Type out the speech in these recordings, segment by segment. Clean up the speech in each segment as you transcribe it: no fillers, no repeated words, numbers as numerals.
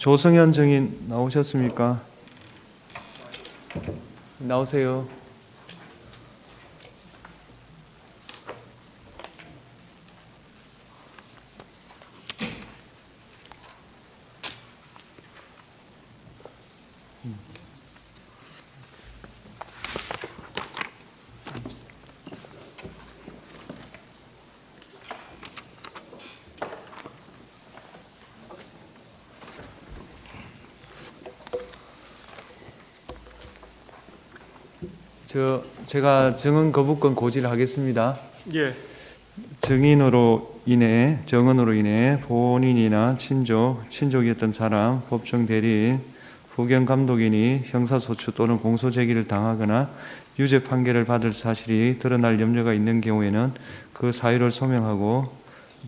조성현 증인 나오셨습니까? 나오세요. 제가 증언 거부권 고지를 하겠습니다. 예. 증언으로 인해 본인이나 친족이었던 사람, 법정 대리인, 후견 감독인이 형사소추 또는 공소제기를 당하거나 유죄 판결을 받을 사실이 드러날 염려가 있는 경우에는 그 사유를 소명하고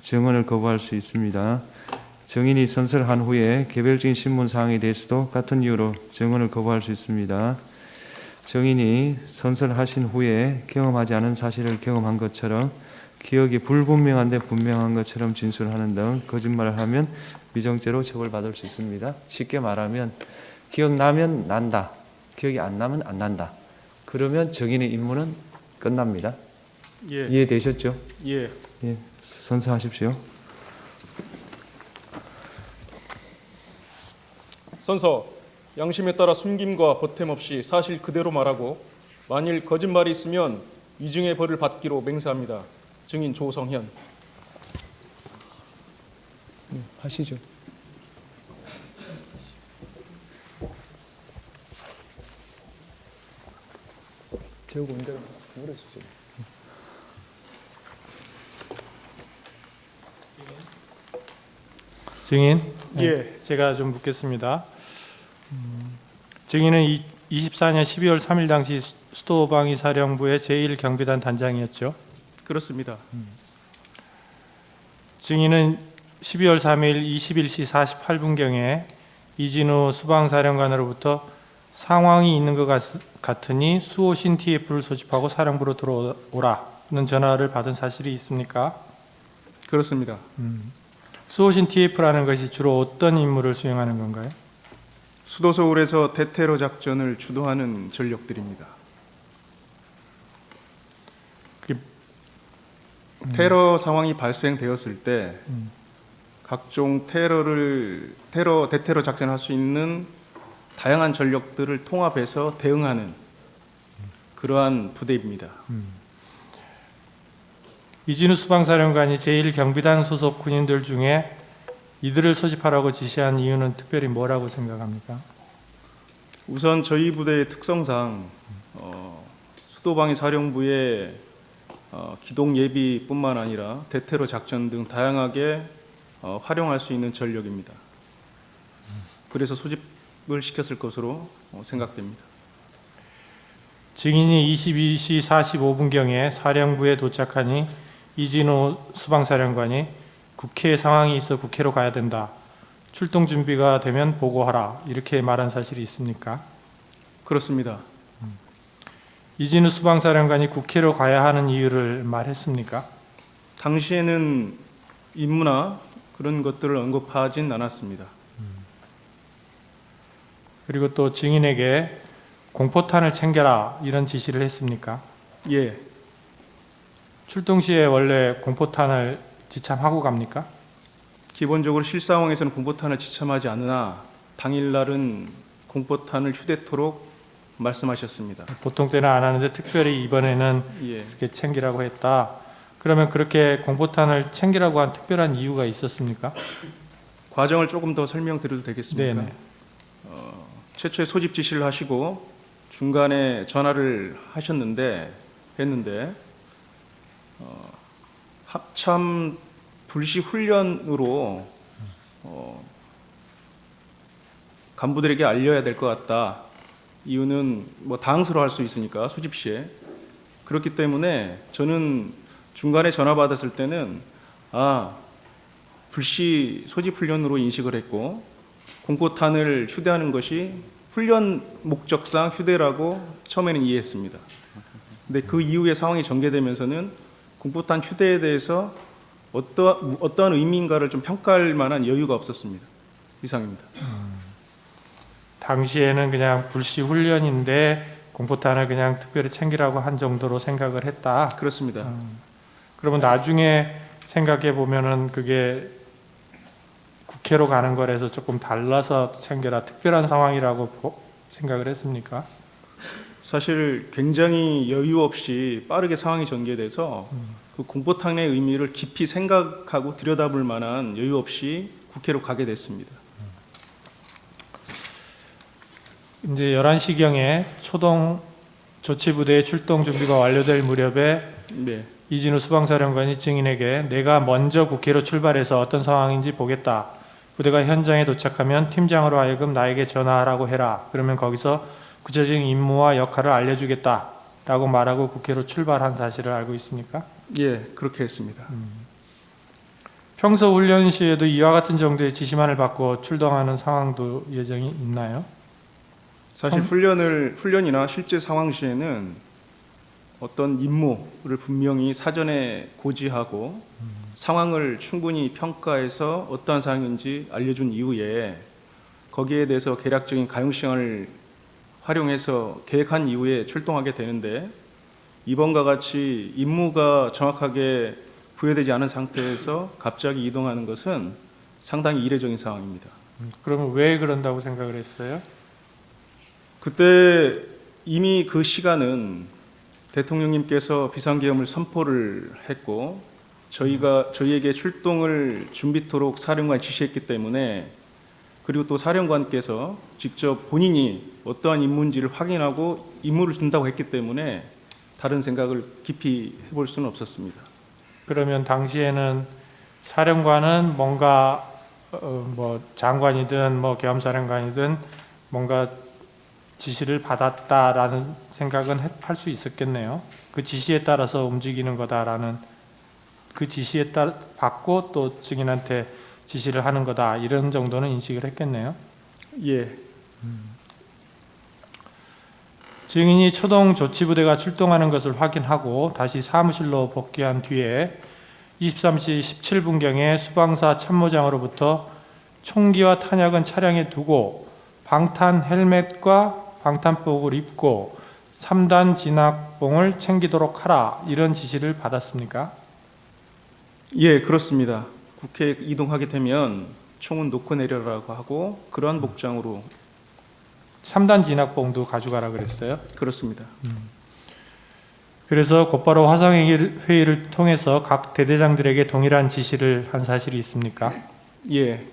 증언을 거부할 수 있습니다. 증인이 선서한 후에 개별적인 신문 사항에 대해서도 같은 이유로 증언을 거부할 수 있습니다. 증인이 선서를 하신 후에 경험하지 않은 사실을 경험한 것처럼 기억이 불분명한데 분명한 것처럼 진술하는 등 거짓말을 하면 위정죄로 처벌받을 수 있습니다. 쉽게 말하면 기억나면 난다, 기억이 안 나면 안 난다. 그러면 증인의 임무는 끝납니다. 예. 이해되셨죠? 예. 예, 선서하십시오. 선서, 양심에 따라 숨김과 보탬 없이 사실 그대로 말하고 만일 거짓말이 있으면 위증의 벌을 받기로 맹세합니다. 증인 조성현. 하시죠. 재우고 온 대로 물어주죠. 증인, 예. 제가 좀 묻겠습니다. 증인은 24년 12월 3일 당시 수도방위 사령부의 제1경비단 단장이었죠. 그렇습니다. 증인은 12월 3일 21시 48분경에 이진우 수방사령관으로부터 상황이 있는 것 같으니 수호신 TF를 소집하고 사령부로 들어오라는 전화를 받은 사실이 있습니까? 그렇습니다. 수호신 TF라는 것이 주로 어떤 임무를 수행하는 건가요? 수도 서울에서 대테러 작전을 주도하는 전력들입니다. 테러 상황이 발생되었을 때 각종 대테러 작전할 수 있는 다양한 전력들을 통합해서 대응하는 그러한 부대입니다. 이진우 수방사령관이 제1경비단 소속 군인들 중에 이들을 소집하라고 지시한 이유는 특별히 뭐라고 생각합니까? 우선 저희 부대의 특성상 수도방위 사령부의 기동 예비뿐만 아니라 대테러 작전 등 다양하게 활용할 수 있는 전력입니다. 그래서 소집을 시켰을 것으로 생각됩니다. 증인이 22시 45분경에 사령부에 도착하니 이진우 수방사령관이 국회 상황이 있어 국회로 가야 된다. 출동 준비가 되면 보고하라. 이렇게 말한 사실이 있습니까? 그렇습니다. 이진우 수방사령관이 국회로 가야 하는 이유를 말했습니까? 당시에는 임무나 그런 것들을 언급하진 않았습니다. 그리고 또 증인에게 공포탄을 챙겨라 이런 지시를 했습니까? 예, 출동 시에 원래 공포탄을 지참하고 갑니까? 기본적으로 실상황에서는 공포탄을 지참하지 않으나 당일날은 공포탄을 휴대토록 말씀하셨습니다. 보통 때는 안 하는데 특별히 이번에는 예, 그렇게 챙기라고 했다. 그러면 그렇게 공포탄을 챙기라고 한 특별한 이유가 있었습니까? 과정을 조금 더 설명드려도 되겠습니까? 네네. 최초에 소집 지시를 하시고 중간에 전화를 했는데 합참 불시 훈련으로 간부들에게 알려야 될 것 같다. 이유는 뭐 당황스러워할 수 있으니까 소집 시에 그렇기 때문에 저는 중간에 전화 받았을 때는 불시 소집 훈련으로 인식을 했고 공포탄을 휴대하는 것이 훈련 목적상 휴대라고 처음에는 이해했습니다. 근데 그 이후에 상황이 전개되면서는 공포탄 휴대에 대해서 어떠한 의미인가를 좀 평가할 만한 여유가 없었습니다. 이상입니다. 당시에는 그냥 불시 훈련인데 공포탄을 그냥 특별히 챙기라고 한 정도로 생각을 했다. 그렇습니다. 그러면 나중에 생각해 보면은 그게 국회로 가는 거라서 조금 달라서 챙겨라, 특별한 상황이라고 생각을 했습니까? 사실 굉장히 여유 없이 빠르게 상황이 전개돼서 그 공포탄의 의미를 깊이 생각하고 들여다볼 만한 여유 없이 국회로 가게 됐습니다. 이제 11시경에 초동 조치부대의 출동 준비가 완료될 무렵에 네, 이진우 수방사령관이 증인에게 내가 먼저 국회로 출발해서 어떤 상황인지 보겠다. 부대가 현장에 도착하면 팀장으로 하여금 나에게 전화하라고 해라. 그러면 거기서 구체적인 임무와 역할을 알려주겠다. 라고 말하고 국회로 출발한 사실을 알고 있습니까? 예, 그렇게 했습니다. 평소 훈련 시에도 이와 같은 정도의 지시만을 받고 출동하는 상황도 예정이 있나요? 사실 훈련이나 실제 상황 시에는 어떤 임무를 분명히 사전에 고지하고 상황을 충분히 평가해서 어떠한 상황인지 알려준 이후에 거기에 대해서 계략적인 가용시간을 활용해서 계획한 이후에 출동하게 되는데, 이번과 같이 임무가 정확하게 부여되지 않은 상태에서 갑자기 이동하는 것은 상당히 이례적인 상황입니다. 그러면 왜 그런다고 생각을 했어요? 그때 이미 그 시간은 대통령님께서 비상계엄을 선포를 했고 저희에게 출동을 준비토록 사령관 지시했기 때문에, 그리고 또 사령관께서 직접 본인이 어떠한 임무인지를 확인하고 임무를 준다고 했기 때문에 다른 생각을 깊이 해볼 수는 없었습니다. 그러면 당시에는 사령관은 뭔가 뭐 장관이든 뭐 계엄사령관이든 뭔가 지시를 받았다라는 생각은 할 수 있었겠네요. 그 지시에 따라서 움직이는 거다라는, 그 지시에 따라 받고 또 증인한테 지시를 하는 거다, 이런 정도는 인식을 했겠네요. 예, 증인이 초동 조치부대가 출동하는 것을 확인하고 다시 사무실로 복귀한 뒤에 23시 17분경에 수방사 참모장으로부터 총기와 탄약은 차량에 두고 방탄 헬멧과 방탄복을 입고 3단 진압봉을 챙기도록 하라, 이런 지시를 받았습니까? 예, 그렇습니다. 국회에 이동하게 되면 총은 놓고 내려라고 하고 그러한 복장으로. 3단 진압봉도 가져가라 그랬어요. 그렇습니다. 그래서 곧바로 화상회의를 통해서 각 대대장들에게 동일한 지시를 한 사실이 있습니까? 예,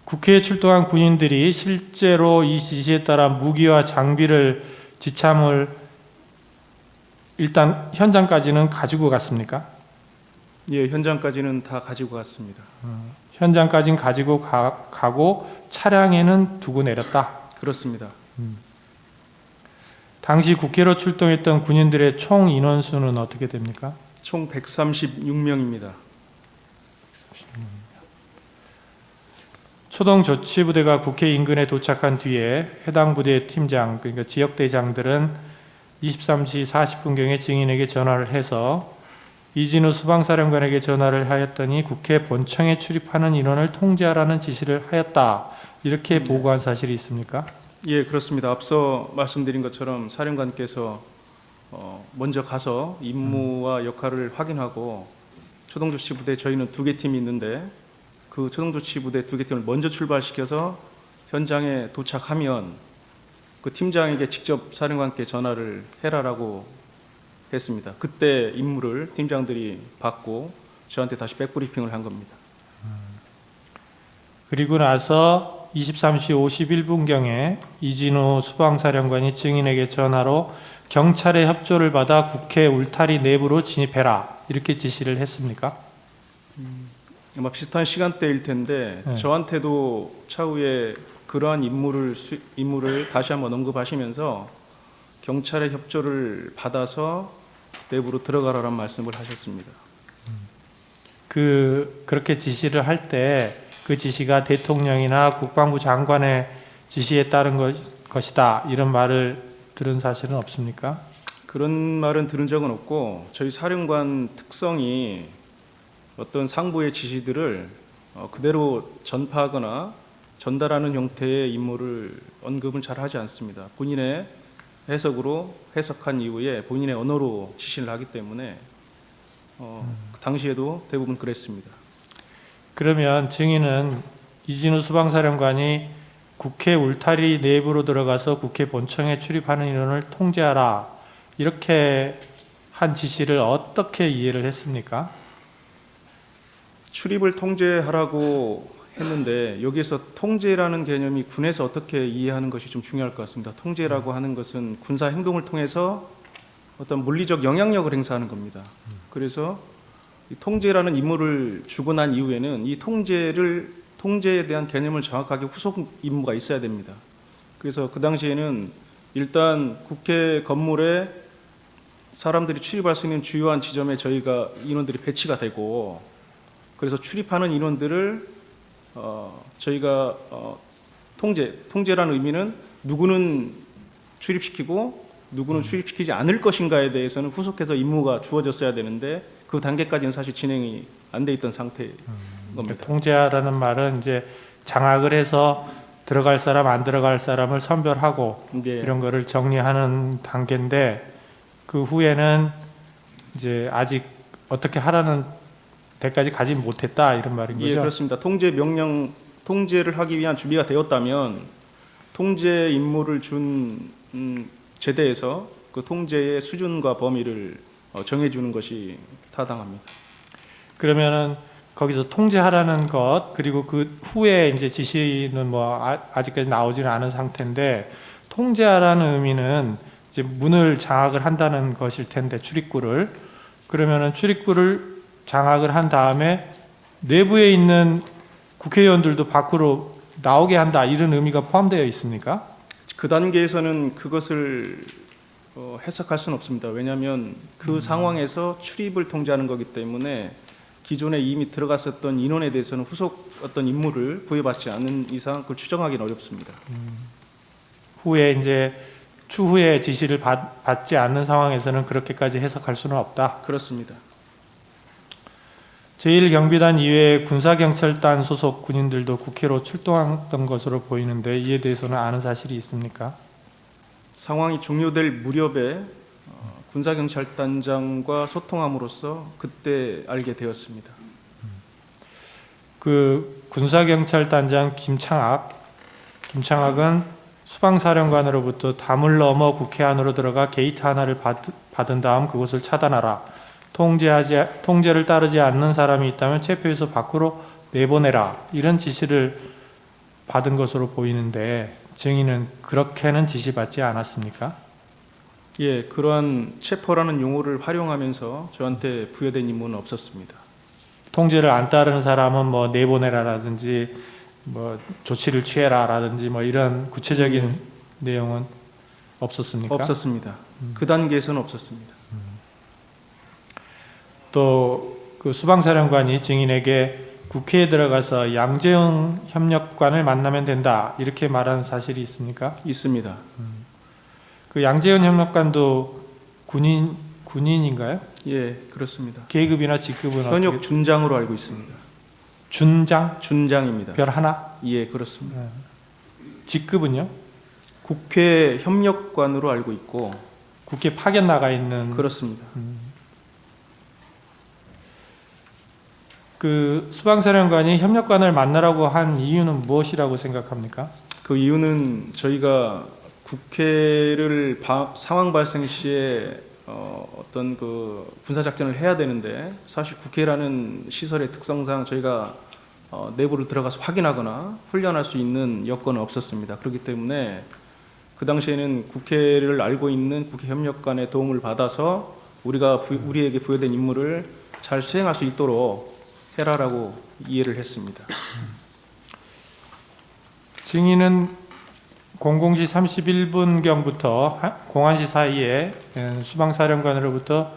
국회에 출동한 군인들이 실제로 이 지시에 따라 무기와 장비를 지참을 일단 현장까지는 가지고 갔습니까? 예, 현장까지는 다 가지고 갔습니다. 현장까지는 가지고 가고 차량에는 두고 내렸다. 그렇습니다. 당시 국회로 출동했던 군인들의 총 인원수는 어떻게 됩니까? 총 136명입니다. 초동 조치부대가 국회 인근에 도착한 뒤에 해당 부대의 팀장, 그러니까 지역대장들은 23시 40분경에 증인에게 전화를 해서 이진우 수방사령관에게 전화를 하였더니 국회 본청에 출입하는 인원을 통제하라는 지시를 하였다, 이렇게 보고한 사실이 있습니까? 예, 그렇습니다. 앞서 말씀드린 것처럼 사령관께서 먼저 가서 임무와 역할을 확인하고 초동조치부대, 저희는 2개 팀이 있는데 그 초동조치부대 2개 팀을 먼저 출발시켜서 현장에 도착하면 그 팀장에게 직접 사령관께 전화를 해라라고 했습니다. 그때 임무를 팀장들이 받고 저한테 다시 백브리핑을 한 겁니다. 그리고 나서 23시 51분경에 이진우 수방사령관이 증인에게 전화로 경찰의 협조를 받아 국회 울타리 내부로 진입해라, 이렇게 지시를 했습니까? 아마 비슷한 시간대일 텐데 네. 저한테도 차후에 그러한 임무를 다시 한번 언급하시면서 경찰의 협조를 받아서 내부로 들어가라는 말씀을 하셨습니다. 그렇게 지시를 할 때 그 지시가 대통령이나 국방부 장관의 지시에 따른 것이다, 이런 말을 들은 사실은 없습니까? 그런 말은 들은 적은 없고 저희 사령관 특성이 어떤 상부의 지시들을 그대로 전파하거나 전달하는 형태의 임무를 언급은 잘 하지 않습니다. 본인의 해석으로 해석한 이후에 본인의 언어로 지시를 하기 때문에 그 당시에도 대부분 그랬습니다. 그러면 증인은 이진우 수방사령관이 국회 울타리 내부로 들어가서 국회 본청에 출입하는 인원을 통제하라 이렇게 한 지시를 어떻게 이해를 했습니까? 출입을 통제하라고 했는데 여기에서 통제라는 개념이 군에서 어떻게 이해하는 것이 좀 중요할 것 같습니다. 통제라고 하는 것은 군사 행동을 통해서 어떤 물리적 영향력을 행사하는 겁니다. 그래서 이 통제라는 임무를 주고 난 이후에는 이 통제에 대한 개념을 정확하게 후속 임무가 있어야 됩니다. 그래서 그 당시에는 일단 국회 건물에 사람들이 출입할 수 있는 주요한 지점에 저희가 인원들이 배치가 되고 그래서 출입하는 인원들을 저희가 통제라는 의미는 누구는 출입시키고 누구는 출입시키지 않을 것인가에 대해서는 후속해서 임무가 주어졌어야 되는데 그 단계까지는 사실 진행이 안 돼 있던 상태인 겁니다. 통제하라는 말은 이제 장악을 해서 들어갈 사람 안 들어갈 사람을 선별하고 예. 이런 거를 정리하는 단계인데 그 후에는 이제 아직 어떻게 하라는 데까지 가지 못했다 이런 말인 거죠? 예, 그렇습니다. 통제를 하기 위한 준비가 되었다면 통제 임무를 준 제대에서 그 통제의 수준과 범위를 정해주는 것이 타당합니다. 그러면은 거기서 통제하라는 것 그리고 그 후에 이제 지시는 뭐 아직까지 나오지는 않은 상태인데 통제하라는 의미는 이제 문을 장악을 한다는 것일 텐데 출입구를 그러면은 출입구를 장악을 한 다음에 내부에 있는 국회의원들도 밖으로 나오게 한다 이런 의미가 포함되어 있습니까? 그 단계에서는 그것을 해석할 수는 없습니다. 왜냐하면 그 상황에서 출입을 통제하는 거기 때문에 기존에 이미 들어갔었던 인원에 대해서는 후속 어떤 임무를 부여받지 않는 이상 그걸 추정하기는 어렵습니다. 후에 이제 추후에 지시를 받지 않는 상황에서는 그렇게까지 해석할 수는 없다. 그렇습니다. 제1경비단 이외에 군사경찰단 소속 군인들도 국회로 출동했던 것으로 보이는데 이에 대해서는 아는 사실이 있습니까? 상황이 종료될 무렵에 군사경찰단장과 소통함으로써 그때 알게 되었습니다. 그 군사경찰단장 김창학은 수방사령관으로부터 담을 넘어 국회 안으로 들어가 게이트 하나를 받은 다음 그곳을 차단하라. 통제를 따르지 않는 사람이 있다면 체포해서 밖으로 내보내라. 이런 지시를 받은 것으로 보이는데 증인은 그렇게는 지시받지 않았습니까? 예, 그러한 체포라는 용어를 활용하면서 저한테 부여된 임무는 없었습니다. 통제를 안 따르는 사람은 뭐 내보내라라든지 뭐 조치를 취해라라든지 뭐 이런 구체적인 내용은 없었습니까? 없었습니다. 그 단계에서는 없었습니다. 또 그 수방사령관이 증인에게 국회에 들어가서 양재영 협력관을 만나면 된다 이렇게 말하는 사실이 있습니까? 있습니다. 그 양재현 협력관도 군인인가요? 예, 그렇습니다. 계급이나 직급은 현역 어떻게? 준장으로 알고 있습니다. 준장? 준장입니다. 별 하나? 예, 그렇습니다. 직급은요? 국회 협력관으로 알고 있고 국회 파견 나가 있는 그렇습니다. 그 수방사령관이 협력관을 만나라고 한 이유는 무엇이라고 생각합니까? 그 이유는 저희가 국회를 상황 발생 시에 어떤 그 군사 작전을 해야 되는데 사실 국회라는 시설의 특성상 저희가 내부를 들어가서 확인하거나 훈련할 수 있는 여건은 없었습니다. 그렇기 때문에 그 당시에는 국회를 알고 있는 국회 협력관의 도움을 받아서 우리에게 부여된 임무를 잘 수행할 수 있도록 해라라고 이해를 했습니다. 증인은 00시 31분경부터 01시 사이에 수방사령관으로부터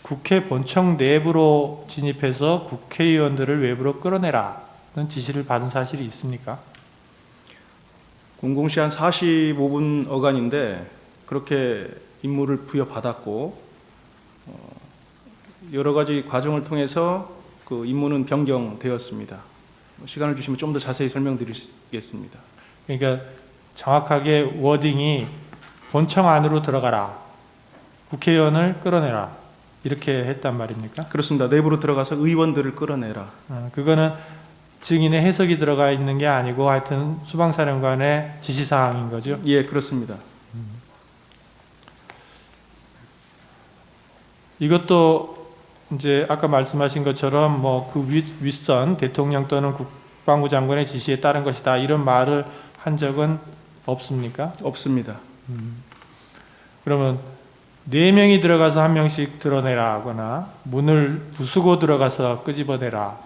국회 본청 내부로 진입해서 국회의원들을 외부로 끌어내라는 지시를 받은 사실이 있습니까? 00시 한 45분 어간인데 그렇게 임무를 부여받았고 여러 가지 과정을 통해서 그 임무는 변경되었습니다. 시간을 주시면 좀 더 자세히 설명드리겠습니다. 그러니까 정확하게 워딩이 본청 안으로 들어가라, 국회의원을 끌어내라 이렇게 했단 말입니까? 그렇습니다. 내부로 들어가서 의원들을 끌어내라. 그거는 증인의 해석이 들어가 있는 게 아니고 하여튼 수방사령관의 지시사항인 거죠? 예, 그렇습니다. 이것도 이제 아까 말씀하신 것처럼 뭐 그 윗선 대통령 또는 국방부 장관의 지시에 따른 것이다 이런 말을 한 적은 없습니까? 없습니다. 그러면 4명이 들어가서 1명씩 드러내라 하거나 문을 부수고 들어가서 끄집어내라,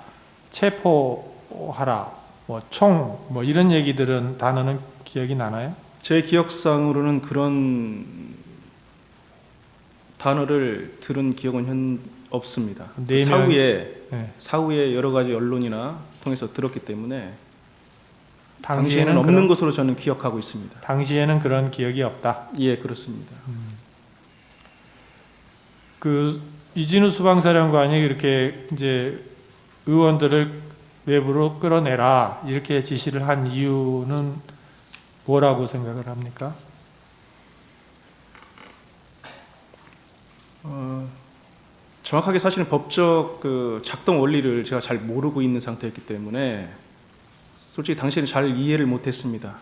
체포하라, 뭐 총, 뭐 이런 얘기들은 단어는 기억이 나나요? 제 기억상으로는 그런 단어를 들은 기억은 없습니다. 네 명- 네. 사후에 여러 가지 언론이나 통해서 들었기 때문에 당시에는 당시에는 없는 것으로 저는 기억하고 있습니다. 당시에는 그런 기억이 없다. 예, 그렇습니다. 그 이진우 수방사령관이 이렇게 이제 의원들을 외부로 끌어내라 이렇게 지시를 한 이유는 뭐라고 생각을 합니까? 정확하게 사실은 법적 그 작동 원리를 제가 잘 모르고 있는 상태였기 때문에 솔직히 당시에는 잘 이해를 못했습니다.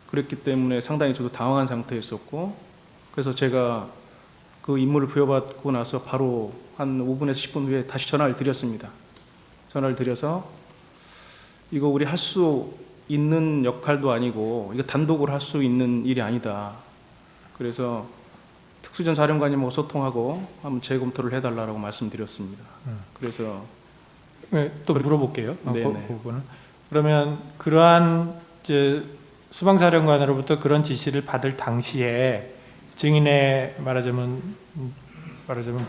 그랬기 때문에 상당히 저도 당황한 상태였었고, 그래서 제가 그 임무를 부여받고 나서 바로 한 5분에서 10분 후에 다시 전화를 드렸습니다. 전화를 드려서 이거 우리 할 수 있는 역할도 아니고 이거 단독으로 할 수 있는 일이 아니다. 그래서 특수전 사령관님하고 소통하고 한번 재검토를 해달라고 말씀드렸습니다. 그래서 네, 또 물어볼게요. 그 네네. 부분은 그러면 그러한 이제 수방사령관으로부터 그런 지시를 받을 당시에 증인의 말하자면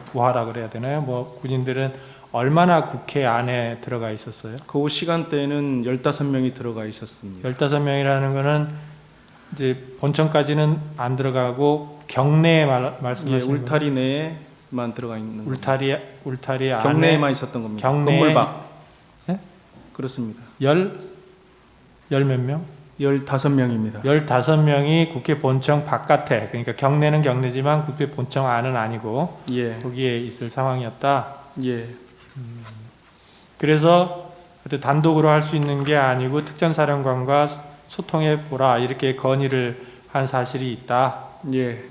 부하라 그래야 되나요? 뭐 군인들은 얼마나 국회 안에 들어가 있었어요? 그 시간대에는 15명이 들어가 있었습니다. 15명이라는 거는 이제 본청까지는 안 들어가고 경내에 예, 말씀하시는 거예요? 울타리 내에만 들어가 있는 겁니다. 울타리 안에 경내에만 있었던 겁니다. 경내에- 건물 밖. 네? 그렇습니다. 열 몇 명? 15명입니다. 15명이 국회 본청 바깥에, 그러니까 경내는 경내지만 국회 본청 안은 아니고 예, 거기에 있을 상황이었다. 예, 그래서 그때 단독으로 할 수 있는 게 아니고 특전사령관과 소통해 보라 이렇게 건의를 한 사실이 있다. 예,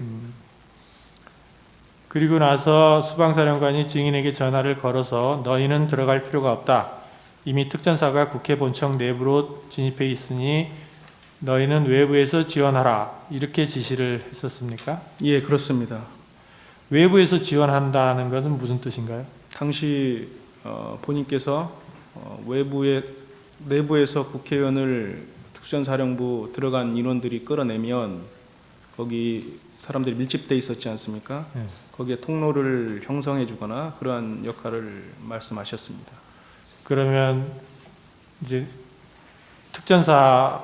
그리고 나서 수방사령관이 증인에게 전화를 걸어서 너희는 들어갈 필요가 없다. 이미 특전사가 국회 본청 내부로 진입해 있으니 너희는 외부에서 지원하라. 이렇게 지시를 했었습니까? 예, 그렇습니다. 외부에서 지원한다는 것은 무슨 뜻인가요? 당시 본인께서 내부에서 국회의원을 특수전사령부 들어간 인원들이 끌어내면 거기 사람들이 밀집돼 있었지 않습니까? 네. 거기에 통로를 형성해 주거나 그러한 역할을 말씀하셨습니다. 그러면 이제 특전사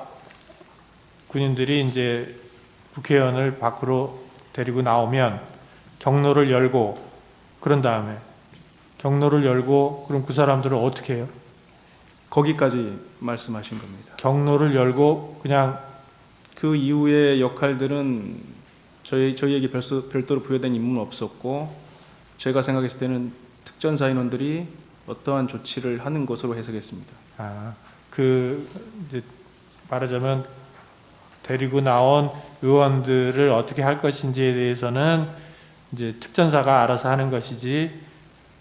군인들이 이제 국회의원을 밖으로 데리고 나오면 경로를 열고 그런 다음에 경로를 열고 그럼 그 사람들을 어떻게 해요? 거기까지 말씀하신 겁니다. 경로를 열고 그냥 그 이후의 역할들은 저희에게 별도로 부여된 임무는 없었고, 제가 생각했을 때는 특전사 인원들이 어떠한 조치를 하는 것으로 해석했습니다. 그 이제 말하자면 데리고 나온 의원들을 어떻게 할 것인지에 대해서는 이제 특전사가 알아서 하는 것이지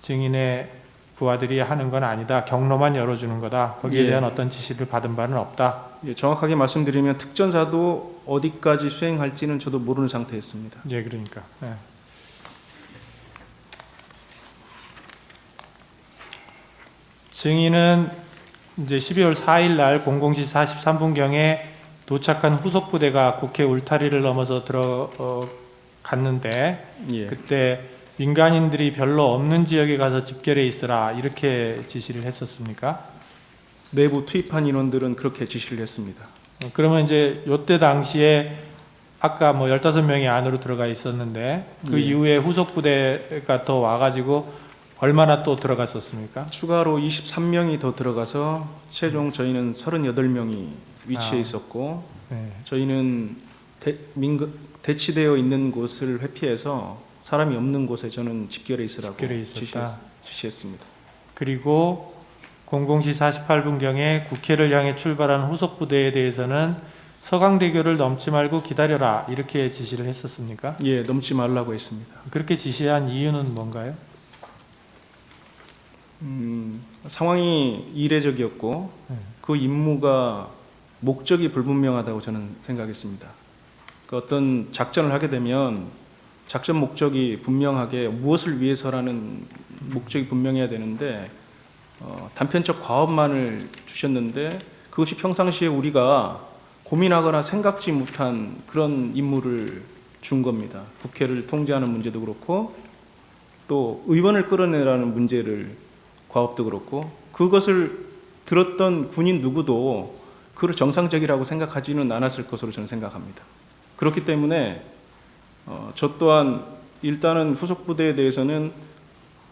증인의 부하들이 하는 건 아니다. 경로만 열어주는 거다. 거기에 예. 대한 어떤 지시를 받은 바는 없다. 예, 정확하게 말씀드리면 특전사도 어디까지 수행할지는 저도 모르는 상태였습니다. 예, 그러니까. 예. 증인은 이제 12월 4일 날 00시 43분경에 도착한 후속 부대가 국회 울타리를 넘어서 들어갔는데 예, 그때 민간인들이 별로 없는 지역에 가서 집결해 있으라 이렇게 지시를 했었습니까? 내부 투입한 인원들은 그렇게 지시를 했습니다. 그러면 이제 요때 당시에 아까 뭐 15명이 안으로 들어가 있었는데 그 예. 이후에 후속 부대가 더 와가지고 얼마나 또 들어갔었습니까? 추가로 23명이 더 들어가서 최종 저희는 38명이 위치해 아. 있었고 네. 저희는 대치되어 있는 곳을 회피해서 사람이 없는 곳에 저는 집결해 있으라고 집결해 있었다. 지시했습니다. 그리고 00시 48분경에 국회를 향해 출발한 후속 부대에 대해서는 서강대교를 넘지 말고 기다려라 이렇게 지시를 했었습니까? 예, 넘지 말라고 했습니다. 그렇게 지시한 이유는 뭔가요? 상황이 이례적이었고 그 임무가 목적이 불분명하다고 저는 생각했습니다. 그 어떤 작전을 하게 되면 작전 목적이 분명하게 무엇을 위해서라는 목적이 분명해야 되는데 단편적 과업만을 주셨는데 그것이 평상시에 우리가 고민하거나 생각지 못한 그런 임무를 준 겁니다. 국회를 통제하는 문제도 그렇고 또 의원을 끌어내라는 문제를 과업도 그렇고 그것을 들었던 군인 누구도 그를 정상적이라고 생각하지는 않았을 것으로 저는 생각합니다. 그렇기 때문에 저 또한 일단은 후속 부대에 대해서는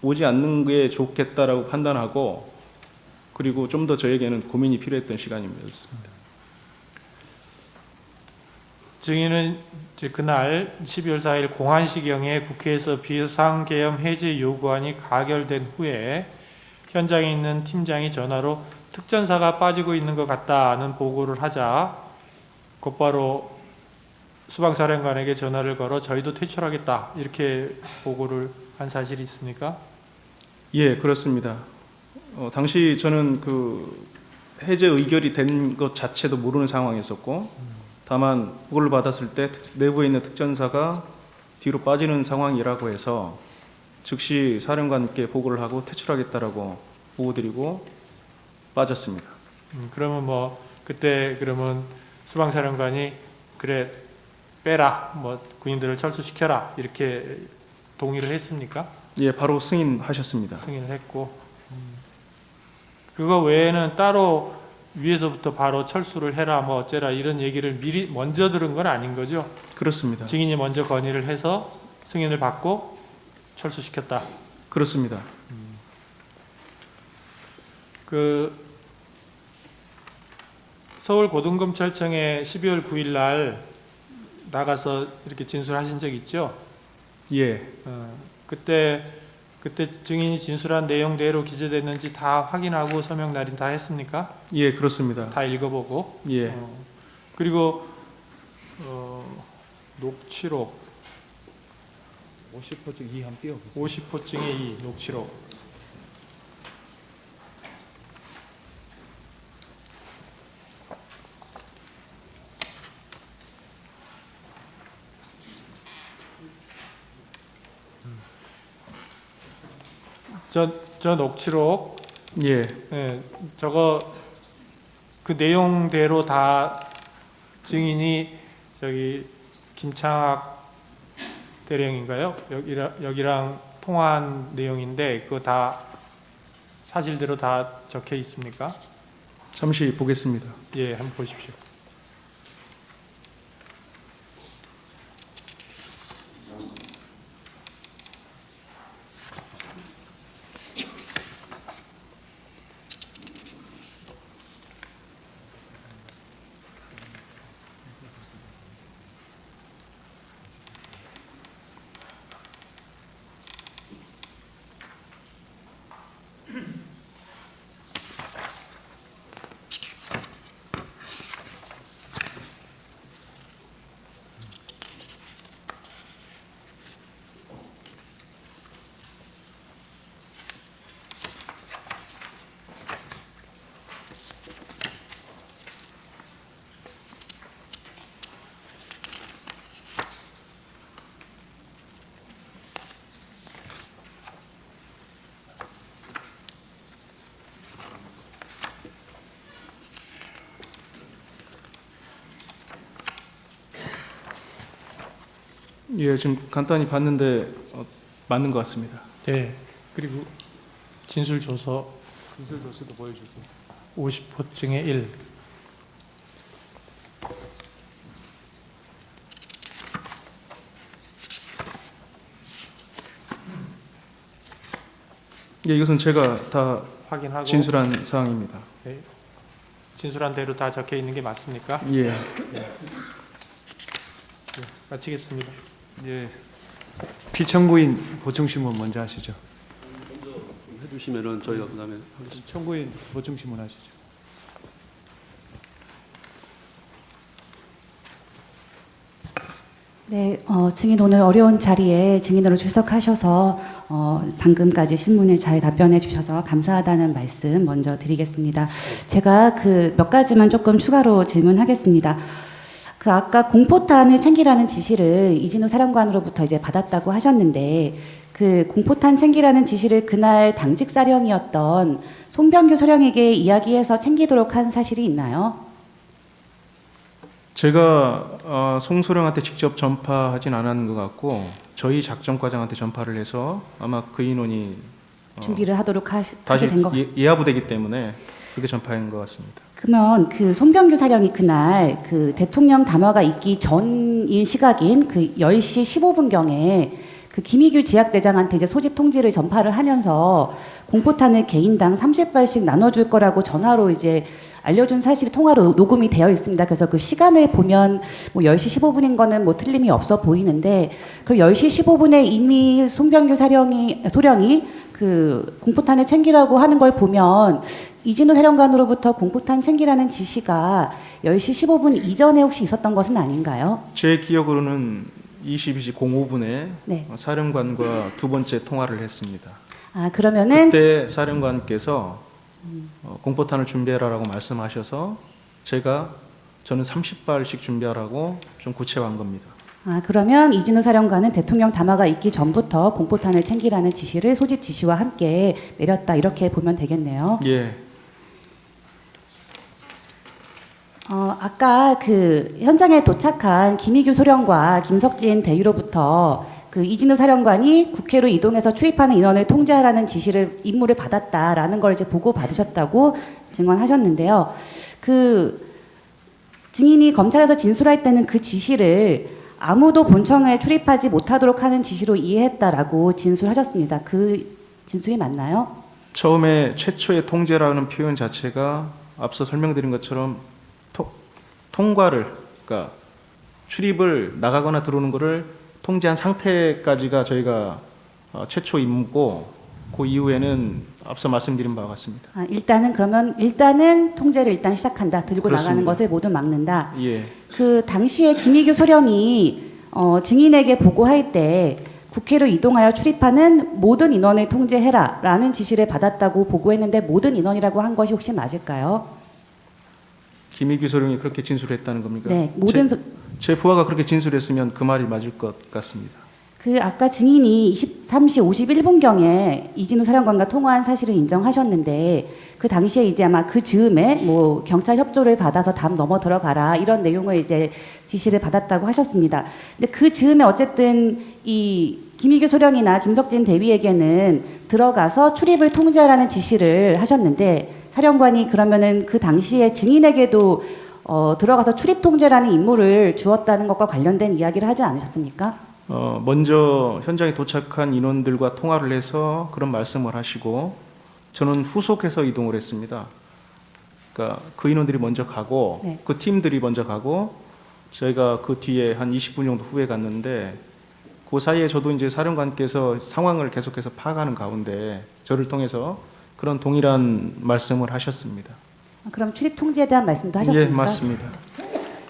오지 않는 게 좋겠다라고 판단하고 그리고 좀 더 저에게는 고민이 필요했던 시간이었습니다. 증인은 이제 그날 12월 4일 공안시경에 국회에서 비상계엄 해제 요구안이 가결된 후에 현장에 있는 팀장이 전화로 특전사가 빠지고 있는 것 같다는 보고를 하자 곧바로 수방사령관에게 전화를 걸어 저희도 퇴출하겠다 이렇게 보고를 한 사실이 있습니까? 예, 그렇습니다. 당시 저는 그 해제 의결이 된 것 자체도 모르는 상황이었었고 다만 보고를 받았을 때 내부에 있는 특전사가 뒤로 빠지는 상황이라고 해서 즉시 사령관께 보고를 하고 퇴출하겠다라고 보고드리고 빠졌습니다. 그러면 뭐 그때 그러면 수방사령관이 그래 빼라 뭐 군인들을 철수시켜라 이렇게 동의를 했습니까? 예, 바로 승인하셨습니다. 승인을 했고 그거 외에는 따로 위에서부터 바로 철수를 해라 뭐 어째라 이런 얘기를 미리 먼저 들은 건 아닌 거죠? 그렇습니다. 증인이 먼저 건의를 해서 승인을 받고 철수시켰다. 그렇습니다. 그 서울고등검찰청에 12월 9일 날 나가서 이렇게 진술하신 적 있죠? 예, 그때 증인이 진술한 내용대로 기재됐는지 다 확인하고 서명 날인 다 했습니까? 예, 그렇습니다. 다 읽어보고 예, 그리고 녹취록 50호증 2 한번 띄워보세요. 50호증의 2 녹취록 저 녹취록 예, 예, 저거 그 내용대로 다 증인이 저기 김창학 대령인가요? 여기랑 통화한 내용인데 그거 다 사실대로 다 적혀 있습니까? 잠시 보겠습니다. 예, 한번 보십시오. 예, 지금 간단히 봤는데 맞는 것 같습니다. 예, 그리고 진술 조서 진술 조서도 보여주세요. 50호증의 1 예, 이것은 제가 다 확인하고 진술한 사항입니다. 진술한 대로 다 적혀 있는 게 맞습니까? 예. 마치겠습니다. 예. 피청구인 보충신문 먼저 하시죠. 해주시면은 저희가 그다음에 하겠습니다. 청구인 보충신문 하시죠. 네, 증인 오늘 어려운 자리에 증인으로 출석하셔서 방금까지 신문에 잘 답변해 주셔서 감사하다는 말씀 먼저 드리겠습니다. 제가 그 몇 가지만 조금 추가로 질문하겠습니다. 그 아까 공포탄을 챙기라는 지시를 이진우 사령관으로부터 이제 받았다고 하셨는데 그 공포탄 챙기라는 지시를 그날 당직 사령이었던 송병규 소령에게 이야기해서 챙기도록 한 사실이 있나요? 제가 송소령한테 직접 전파하진 않았는 것 같고 저희 작전과장한테 전파를 해서 아마 그 인원이 준비를 하도록 하게 다시 된 것 예하부되기 때문에 그게 전파한 것 같습니다. 그러면 그 송병규 사령이 그날 그 대통령 담화가 있기 전인 시각인 그 10시 15분경에 그 김희규 지학대장한테 이제 소집 통지를 전파를 하면서 공포탄을 개인당 30발씩 나눠줄 거라고 전화로 이제 알려준 사실이 통화로 녹음이 되어 있습니다. 그래서 그 시간을 보면 뭐 10시 15분인 거는 뭐 틀림이 없어 보이는데 그 10시 15분에 이미 송병규 소령이 그 공포탄을 챙기라고 하는 걸 보면 이진우 사령관으로부터 공포탄 챙기라는 지시가 10시 15분 이전에 혹시 있었던 것은 아닌가요? 제 기억으로는 22시 05분에 네. 사령관과 두 번째 통화를 했습니다. 아, 그러면은 그때 사령관께서 공포탄을 준비해라라고 말씀하셔서 저는 30발씩 준비하라고 좀 구체화한 겁니다. 아, 그러면 이진우 사령관은 대통령 담화가 있기 전부터 공포탄을 챙기라는 지시를 소집 지시와 함께 내렸다 이렇게 보면 되겠네요. 예. 아까 그 현장에 도착한 김희규 소령과 김석진 대위로부터 그 이진우 사령관이 국회로 이동해서 출입하는 인원을 통제하라는 임무를 받았다라는 걸 이제 보고 받으셨다고 증언하셨는데요. 그 증인이 검찰에서 진술할 때는 그 지시를 아무도 본청에 출입하지 못하도록 하는 지시로 이해했다라고 진술하셨습니다. 그 진술이 맞나요? 처음에 최초의 통제라는 표현 자체가 앞서 설명드린 것처럼 통과를 그러니까 출입을 나가거나 들어오는 것을 통제한 상태까지가 저희가 최초 임무고 그 이후에는 앞서 말씀드린 바와 같습니다. 아, 일단은 통제를 일단 시작한다. 들고 그렇습니다. 나가는 것을 모두 막는다. 예. 그 당시에 김희규 소령이 증인에게 보고할 때 국회로 이동하여 출입하는 모든 인원을 통제해라라는 지시를 받았다고 보고했는데 모든 인원이라고 한 것이 혹시 맞을까요? 김희규 소령이 그렇게 진술했다는 겁니까? 네, 제 부하가 그렇게 진술했으면 그 말이 맞을 것 같습니다. 그 아까 증인이 23시 51분경에 이진우 사령관과 통화한 사실을 인정하셨는데 그 당시에 이제 아마 그 즈음에 뭐 경찰 협조를 받아서 담 넘어 들어가라 이런 내용을 이제 지시를 받았다고 하셨습니다. 근데 그 즈음에 어쨌든 이 김희규 소령이나 김석진 대위에게는 들어가서 출입을 통제하라는 지시를 하셨는데 사령관이 그러면은 그 당시에 증인에게도 들어가서 출입 통제라는 임무를 주었다는 것과 관련된 이야기를 하지 않으셨습니까? 먼저 현장에 도착한 인원들과 통화를 해서 그런 말씀을 하시고 저는 후속해서 이동을 했습니다. 그러니까 그 인원들이 먼저 가고 네. 그 팀들이 먼저 가고 저희가 그 뒤에 한 20분 정도 후에 갔는데 그 사이에 저도 이제 사령관께서 상황을 계속해서 파악하는 가운데 저를 통해서 그런 동일한 말씀을 하셨습니다. 그럼 출입 통제에 대한 말씀도 하셨습니까? 예, 맞습니다.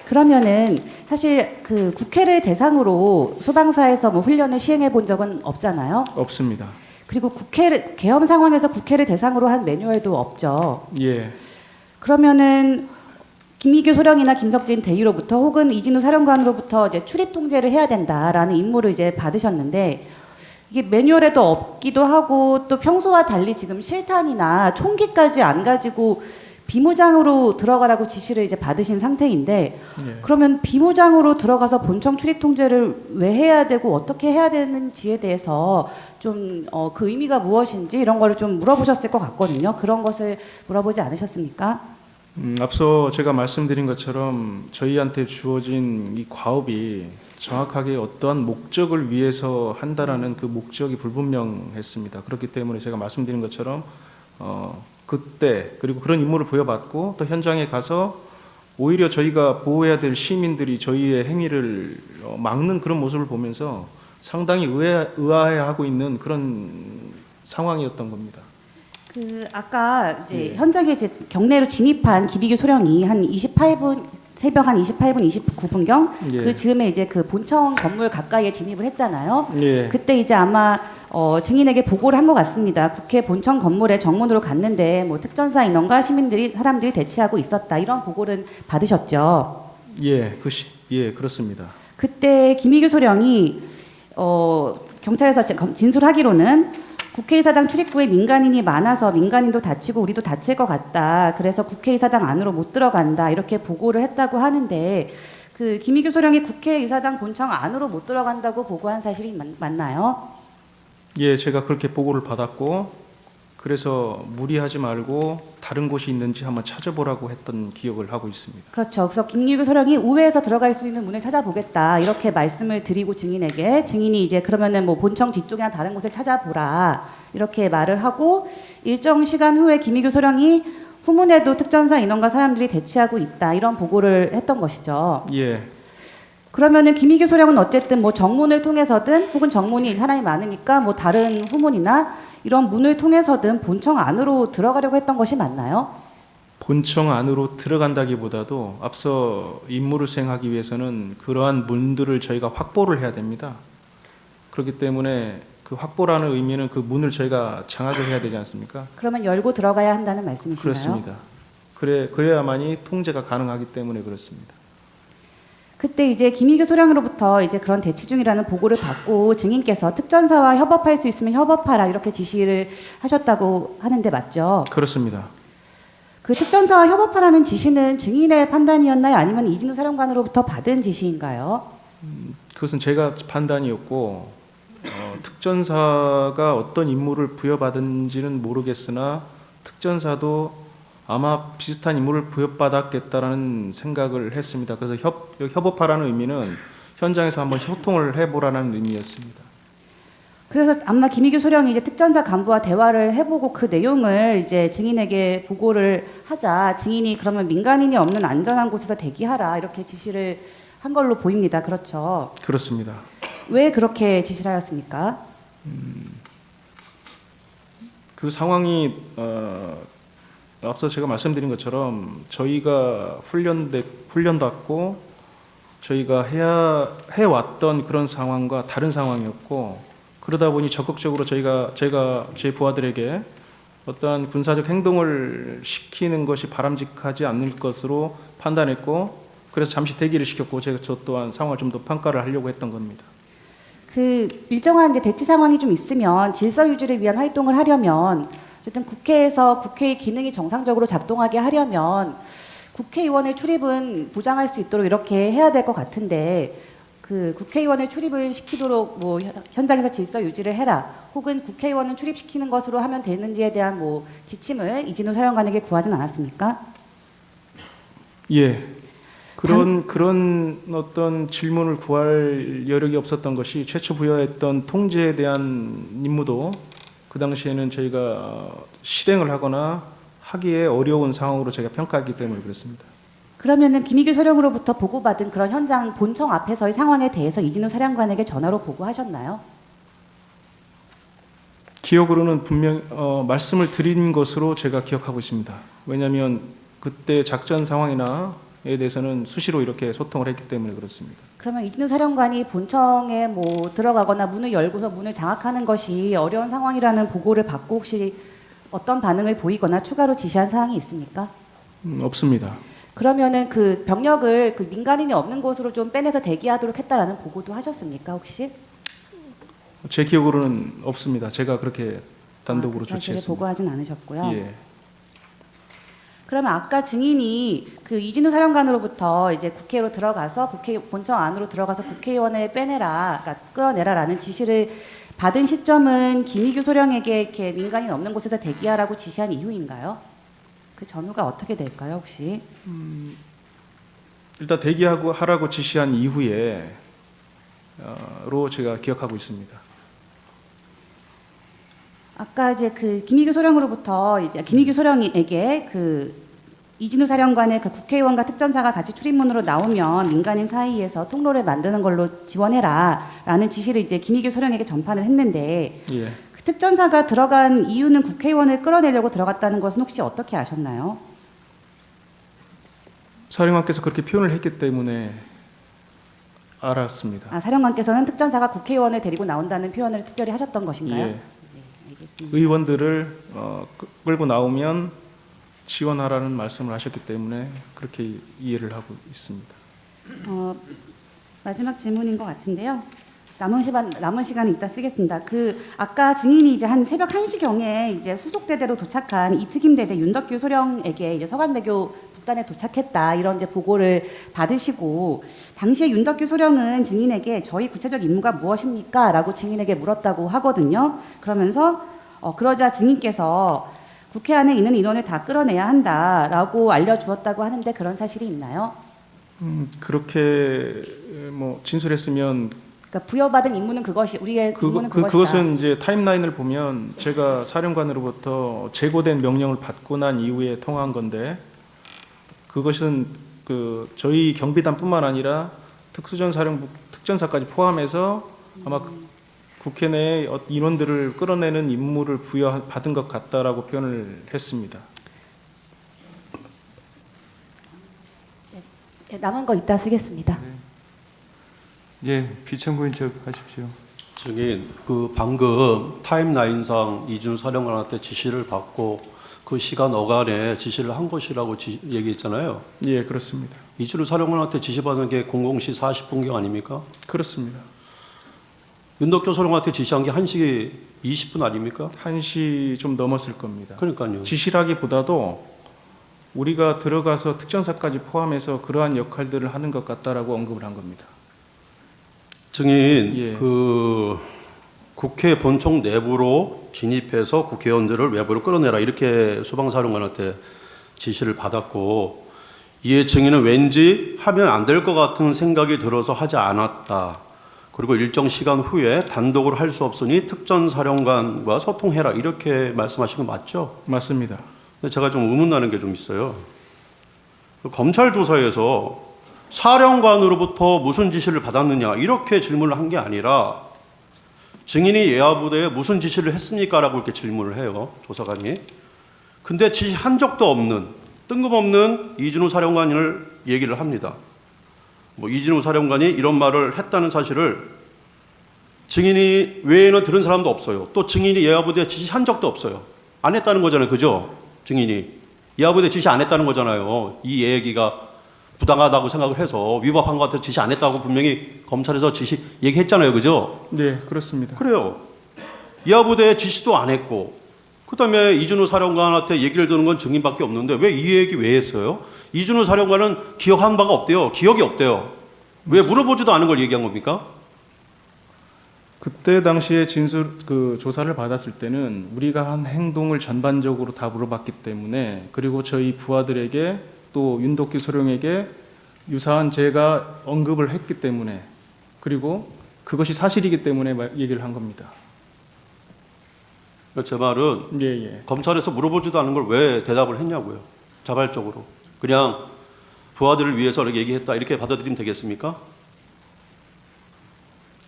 그러면은 사실 그 국회를 대상으로 수방사에서 뭐 훈련을 시행해 본 적은 없잖아요. 없습니다. 그리고 계엄 상황에서 국회를 대상으로 한 매뉴얼도 없죠. 예. 그러면은 김희규 소령이나 김석진 대위로부터 혹은 이진우 사령관으로부터 이제 출입 통제를 해야 된다라는 임무를 이제 받으셨는데 이게 매뉴얼에도 없기도 하고 또 평소와 달리 지금 실탄이나 총기까지 안 가지고 비무장으로 들어가라고 지시를 이제 받으신 상태인데 예. 그러면 비무장으로 들어가서 본청 출입 통제를 왜 해야 되고 어떻게 해야 되는지에 대해서 좀 그 의미가 무엇인지 이런 거를 좀 물어보셨을 것 같거든요. 그런 것을 물어보지 않으셨습니까? 앞서 제가 말씀드린 것처럼 저희한테 주어진 이 과업이 정확하게 어떠한 목적을 위해서 한다라는 그 목적이 불분명했습니다. 그렇기 때문에 제가 말씀드린 것처럼 그때 그리고 그런 임무를 부여받고 또 현장에 가서 오히려 저희가 보호해야 될 시민들이 저희의 행위를 막는 그런 모습을 보면서 상당히 의아해하고 있는 그런 상황이었던 겁니다. 그 아까 이제 현장에 이제 경내로 진입한 김희규 소령이 한 28분 새벽 한 28분 29분경 예. 그 즈음에 이제 그 본청 건물 가까이에 진입을 했잖아요. 예. 그때 이제 아마 증인에게 보고를 한 것 같습니다. 국회 본청 건물에 정문으로 갔는데 뭐 특전사 인원과 사람들이 대치하고 있었다 이런 보고를 받으셨죠. 예, 그렇습니다. 그때 김희규 소령이 경찰에서 진술하기로는 국회의사당 출입구에 민간인이 많아서 민간인도 다치고 우리도 다칠 것 같다. 그래서 국회의사당 안으로 못 들어간다. 이렇게 보고를 했다고 하는데 그 김희규 소령이 국회의사당 본청 안으로 못 들어간다고 보고한 사실이 맞나요? 예, 제가 그렇게 보고를 받았고 그래서 무리하지 말고 다른 곳이 있는지 한번 찾아보라고 했던 기억을 하고 있습니다. 그렇죠. 그래서 김희규 소령이 우회해서 들어갈 수 있는 문을 찾아보겠다. 이렇게 말씀을 드리고 증인에게 증인이 이제 그러면은 뭐 본청 뒤쪽이나 다른 곳을 찾아보라. 이렇게 말을 하고 일정 시간 후에 김희규 소령이 후문에도 특전사 인원과 사람들이 대치하고 있다. 이런 보고를 했던 것이죠. 예, 그러면은 김희규 소령은 어쨌든 뭐 정문을 통해서든 혹은 정문이 사람이 많으니까 뭐 다른 후문이나 이런 문을 통해서든 본청 안으로 들어가려고 했던 것이 맞나요? 본청 안으로 들어간다기보다도 앞서 임무를 수행하기 위해서는 그러한 문들을 저희가 확보를 해야 됩니다. 그렇기 때문에 그 확보라는 의미는 그 문을 저희가 장악을 해야 되지 않습니까? 그러면 열고 들어가야 한다는 말씀이신가요? 그렇습니다. 그래야만이 통제가 가능하기 때문에 그렇습니다. 그때 이제 김희규 소령으로부터 이제 그런 대치 중이라는 보고를 받고 증인께서 특전사와 협업할 수 있으면 협업하라 이렇게 지시를 하셨다고 하는데 맞죠? 그렇습니다. 그 특전사와 협업하라는 지시는 증인의 판단이었나요? 아니면 이진우 사령관으로부터 받은 지시인가요? 그것은 제가 판단이었고 특전사가 어떤 임무를 부여받은지는 모르겠으나 특전사도 아마 비슷한 임무를 부여받았겠다라는 생각을 했습니다. 그래서 협업하라는 의미는 현장에서 한번 소통을 해보라는 의미였습니다. 그래서 아마 김희규 소령이 이제 특전사 간부와 대화를 해보고 그 내용을 이제 증인에게 보고를 하자 증인이 그러면 민간인이 없는 안전한 곳에서 대기하라 이렇게 지시를 한 걸로 보입니다. 그렇죠? 그렇습니다. 왜 그렇게 지시를 하였습니까? 그 상황이 앞서 제가 말씀드린 것처럼 저희가 훈련받고 저희가 해왔던 그런 상황과 다른 상황이었고 그러다 보니 적극적으로 제가 제 부하들에게 어떠한 군사적 행동을 시키는 것이 바람직하지 않을 것으로 판단했고 그래서 잠시 대기를 시켰고 저 또한 상황을 좀 더 평가를 하려고 했던 겁니다. 그 일정한 이제 대치 상황이 좀 있으면 질서 유지를 위한 활동을 하려면 어쨌든 국회에서 국회의 기능이 정상적으로 작동하게 하려면 국회의원의 출입은 보장할 수 있도록 이렇게 해야 될 것 같은데 그 국회의원을 출입을 시키도록 뭐 현장에서 질서 유지를 해라 혹은 국회의원을 출입시키는 것으로 하면 되는지에 대한 뭐 지침을 이진우 사령관에게 구하진 않았습니까? 예. 그런 어떤 질문을 구할 여력이 없었던 것이 최초 부여했던 통제에 대한 임무도 그 당시에는 저희가 실행을 하거나 하기에 어려운 상황으로 제가 평가했기 때문에 그렇습니다. 그러면은 김희규 소령으로부터 보고받은 그런 현장 본청 앞에서의 상황에 대해서 이진우 사령관에게 전화로 보고하셨나요? 기억으로는 분명 말씀을 드린 것으로 제가 기억하고 있습니다. 왜냐하면 그때 작전 상황이나에 대해서는 수시로 이렇게 소통을 했기 때문에 그렇습니다. 그러면 이진우 사령관이 본청에 뭐 들어가거나 문을 열고서 문을 장악하는 것이 어려운 상황이라는 보고를 받고 혹시 어떤 반응을 보이거나 추가로 지시한 사항이 있습니까? 없습니다. 그러면은 그 병력을 그 민간인이 없는 곳으로 좀 빼내서 대기하도록 했다라는 보고도 하셨습니까 혹시? 제 기억으로는 없습니다. 제가 그렇게 단독으로 그 사실을 조치했습니다. 보고하진 않으셨고요. 예. 그러면 아까 증인이 그 이진우 사령관으로부터 이제 국회로 들어가서 국회 본청 안으로 들어가서 국회의원을 빼내라, 그러니까 끌어내라라는 지시를 받은 시점은 김희규 소령에게 이렇게 민간인 없는 곳에서 대기하라고 지시한 이후인가요? 그 전후가 어떻게 될까요, 혹시? 일단 대기하고 하라고 지시한 이후에 로 제가 기억하고 있습니다. 아까 이제 그 김희규 소령으로부터 이제 김희규 소령에게 그 이진우 사령관의 그 국회의원과 특전사가 같이 출입문으로 나오면 민간인 사이에서 통로를 만드는 걸로 지원해라라는 지시를 이제 김희규 소령에게 전파를 했는데 예. 그 특전사가 들어간 이유는 국회의원을 끌어내려고 들어갔다는 것은 혹시 어떻게 아셨나요? 사령관께서 그렇게 표현을 했기 때문에 알았습니다. 아, 사령관께서는 특전사가 국회의원을 데리고 나온다는 표현을 특별히 하셨던 것인가요? 예. 네, 알겠습니다. 의원들을 끌고 나오면 지원하라는 말씀을 하셨기 때문에 그렇게 이해를 하고 있습니다. 마지막 질문인 것 같은데요. 남은 시간은 이따 쓰겠습니다. 그 아까 증인이 이제 한 새벽 1시경에 이제 후속대대로 도착한 이특임대대 윤덕규 소령에게 이제 서강대교 북단에 도착했다 이런 이제 보고를 받으시고 당시에 윤덕규 소령은 증인에게 저희 구체적 임무가 무엇입니까?라고 증인에게 물었다고 하거든요. 그러면서 그러자 증인께서 국회 안에 있는 인원을 다 끌어내야 한다라고 알려주었다고 하는데 그런 사실이 있나요? 그렇게 뭐 진술했으면 그러니까 부여받은 임무는 그것이 우리의 임무는 그것이다. 그것은 이제 타임라인을 보면 제가 사령관으로부터 제고된 명령을 받고 난 이후에 통화한 건데 그것은 그 저희 경비단뿐만 아니라 특수전사령부 특전사까지 포함해서 아마 국회 내에 인원들을 끌어내는 임무를 부여받은 것 같다라고 표현을 했습니다. 네, 남은 거 이따 쓰겠습니다. 예, 비청구인 척 하십시오. 증인, 그 방금 타임라인상 이준우 사령관한테 지시를 받고 그 시간 어간에 지시를 한 것이라고 얘기했잖아요. 예, 그렇습니다. 이준우 사령관한테 지시받은 게 00시 40분경 아닙니까? 그렇습니다. 윤덕교 사령관한테 지시한 게 1시 20분 아닙니까? 1시 좀 넘었을 겁니다. 그러니까요. 지시라기보다도 우리가 들어가서 특전사까지 포함해서 그러한 역할들을 하는 것 같다라고 언급을 한 겁니다. 증인, 예. 그 국회 본청 내부로 진입해서 국회의원들을 외부로 끌어내라 이렇게 수방사령관한테 지시를 받았고 이에 증인은 왠지 하면 안 될 것 같은 생각이 들어서 하지 않았다. 그리고 일정 시간 후에 단독으로 할 수 없으니 특전사령관과 소통해라 이렇게 말씀하신 거 맞죠? 맞습니다. 근데 제가 좀 의문나는 게 좀 있어요. 검찰 조사에서 사령관으로부터 무슨 지시를 받았느냐 이렇게 질문을 한 게 아니라 증인이 예하부대에 무슨 지시를 했습니까? 라고 이렇게 질문을 해요. 조사관이. 근데 지시한 적도 없는 뜬금없는 이준우 사령관을 얘기를 합니다. 뭐 이준우 사령관이 이런 말을 했다는 사실을 증인이 외에는 들은 사람도 없어요. 또 증인이 예하부대에 지시한 적도 없어요. 안 했다는 거잖아요. 그죠? 증인이. 예하부대에 지시 안 했다는 거잖아요. 이 얘기가 부당하다고 생각을 해서 위법한 것 같아서 지시 안 했다고 분명히 검찰에서 지시 얘기했잖아요. 그죠? 네, 그렇습니다. 그래요. 이하부대에 지시도 안 했고 그다음에 이준우 사령관한테 얘기를 듣는 건 증인밖에 없는데 왜 이 얘기 왜 했어요? 이준우 사령관은 기억한 바가 없대요. 기억이 없대요. 왜 물어보지도 않은 걸 얘기한 겁니까? 그때 당시에 조사를 받았을 때는 우리가 한 행동을 전반적으로 다 물어봤기 때문에 그리고 저희 부하들에게 또 윤덕규 소령에게 유사한 제가 언급을 했기 때문에 그리고 그것이 사실이기 때문에 얘기를 한 겁니다. 제 말은 예. 검찰에서 물어보지도 않은 걸 왜 대답을 했냐고요. 자발적으로. 그냥 부하들을 위해서 이렇게 얘기했다 이렇게 받아들이면 되겠습니까?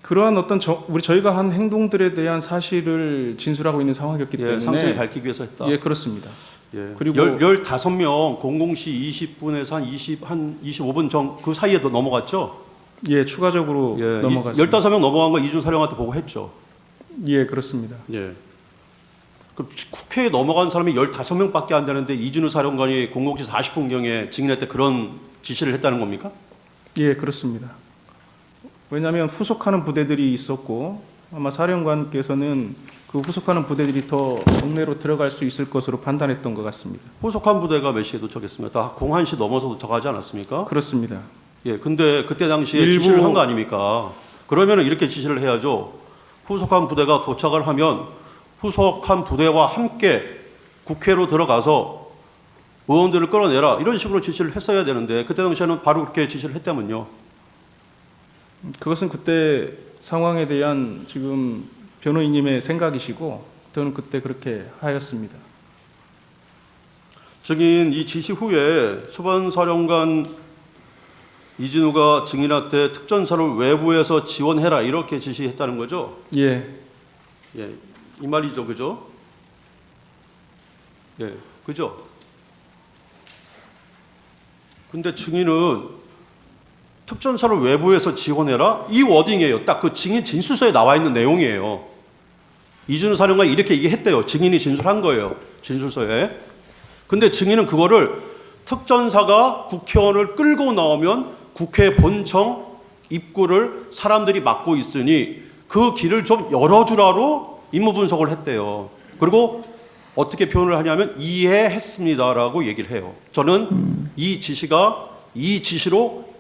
그러한 어떤 저희가 한 행동들에 대한 사실을 진술하고 있는 상황이었기 때문에 상세히 밝히기 위해서 했다. 예, 그렇습니다. 예. 그리고 15명 00시 20분에서 한 25분 전 그 사이에도 넘어갔죠? 예, 추가적으로 넘어갔습니다. 15명 넘어간 거 이준우 사령한테 보고 했죠? 예, 그렇습니다. 예. 그 국회에 넘어간 사람이 15명밖에 안 되는데 이준우 사령관이 00시 40분경에 증인할 때 그런 지시를 했다는 겁니까? 예, 그렇습니다. 왜냐하면 후속하는 부대들이 있었고 아마 사령관께서는 그 후속하는 부대들이 더 동네로 들어갈 수 있을 것으로 판단했던 것 같습니다. 후속한 부대가 몇 시에 도착했습니까? 다 01시 넘어서 도착하지 않았습니까? 그렇습니다. 예, 근데 그때 당시에 지시를 한 거 아닙니까? 그러면 이렇게 지시를 해야죠. 후속한 부대가 도착을 하면 후속한 부대와 함께 국회로 들어가서 의원들을 끌어내라 이런 식으로 지시를 했어야 되는데 그때 당시에는 바로 그렇게 지시를 했다면요. 그것은 그때 상황에 대한 지금 변호인님의 생각이시고 저는 그때 그렇게 하였습니다. 증인 이 지시 후에 수반사령관 이진우가 증인한테 특전사를 외부에서 지원해라 이렇게 지시했다는 거죠? 예, 예, 이 말이죠, 그죠? 예, 그죠? 근데 증인은 특전사를 외부에서 지원해라 이 워딩이에요. 딱 그 증인 진술서에 나와 있는 내용이에요. 이준우 사령관이 이렇게 얘기했대요. 증인이 진술한 거예요. 진술서에. 근데 증인은 그거를 특전사가 국회의원을 끌고 나오면 국회 본청 입구를 사람들이 막고 있으니 그 길을 좀 열어주라로 임무 분석을 했대요. 그리고 어떻게 표현을 하냐면 이해했습니다라고 얘기를 해요. 저는 이 지시로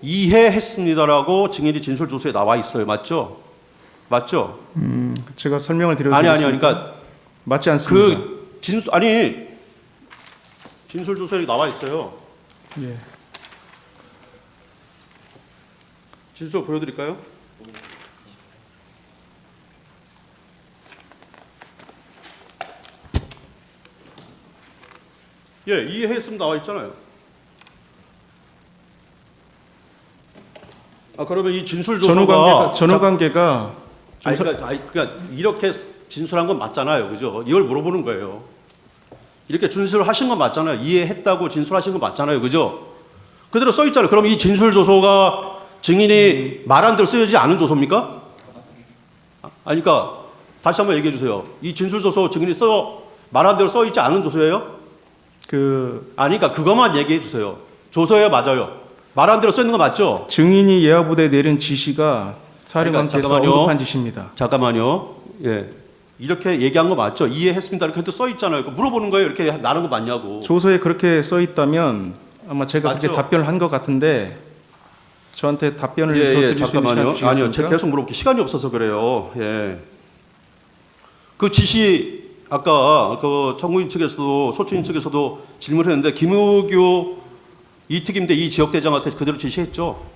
이해했습니다라고 증인이 진술조서에 나와 있어요. 맞죠? 맞죠? 제가 설명을 드려드리겠습니다. 아니 그러니까 맞지 않습니다. 그 진술조서에 나와 있어요. 예. 진술 보여드릴까요? 예, 이해했으면 나와 있잖아요. 아 그러면 이 진술조서가 전후관계가 그러니까 이렇게 진술한 건 맞잖아요, 그죠? 이걸 물어보는 거예요. 이렇게 진술하신 건 맞잖아요. 이해했다고 진술하신 건 맞잖아요, 그죠? 그대로 써 있잖아요. 그럼 이 진술조서가 증인이 말한 대로 쓰여지지 않은 조서입니까? 아니, 그러니까 다시 한번 얘기해 주세요. 이 진술조서 증인이 말한 대로 써 있지 않은 조서예요? 아니, 그러니까 그것만 얘기해 주세요. 조서예요, 맞아요? 말한 대로 써 있는 거 맞죠? 증인이 예하부대에 내린 지시가 사령관께서 잠깐만요. 언급한 지시입니다. 잠깐만요. 예. 이렇게 얘기한 거 맞죠? 이해했습니다. 이렇게 써 있잖아요. 물어보는 거예요. 이렇게 나는 거 맞냐고. 조서에 그렇게 써 있다면 아마 제가 맞죠? 그렇게 답변을 한 것 같은데 저한테 답변을 더 예, 드릴 수 있는 잠깐만요. 시간 아니요, 제가 주시겠습니까? 계속 물어볼게 시간이 없어서 그래요. 예. 그 지시 아까 그 청구인 측에서도 소추인 측에서도 질문했는데 김우규 이특임대 이 지역대장한테 그대로 지시했죠.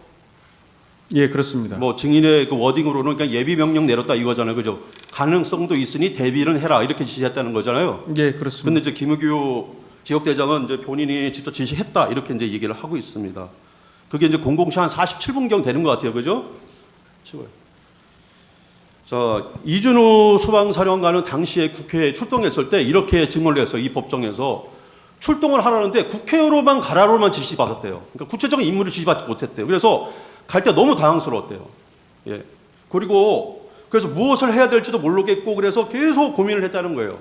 예, 그렇습니다. 뭐 증인의 그 워딩으로는 그냥 예비 명령 내렸다 이거잖아요, 그죠? 가능성도 있으니 대비는 해라 이렇게 지시했다는 거잖아요. 예, 그렇습니다. 근데 이제 김우규 지역대장은 이제 본인이 직접 지시했다 이렇게 이제 얘기를 하고 있습니다. 그게 이제 00시 한 47분경 되는 것 같아요, 그죠? 치워요. 자, 이준우 수방사령관은 당시에 국회에 출동했을 때 이렇게 증언을 했어요. 이 법정에서 출동을 하라는데 국회로만 가라로만 지시받았대요. 그러니까 구체적인 임무를 지시받지 못했대요. 그래서 갈 때 너무 당황스러웠대요. 예. 그리고 그래서 무엇을 해야 될지도 모르겠고 그래서 계속 고민을 했다는 거예요.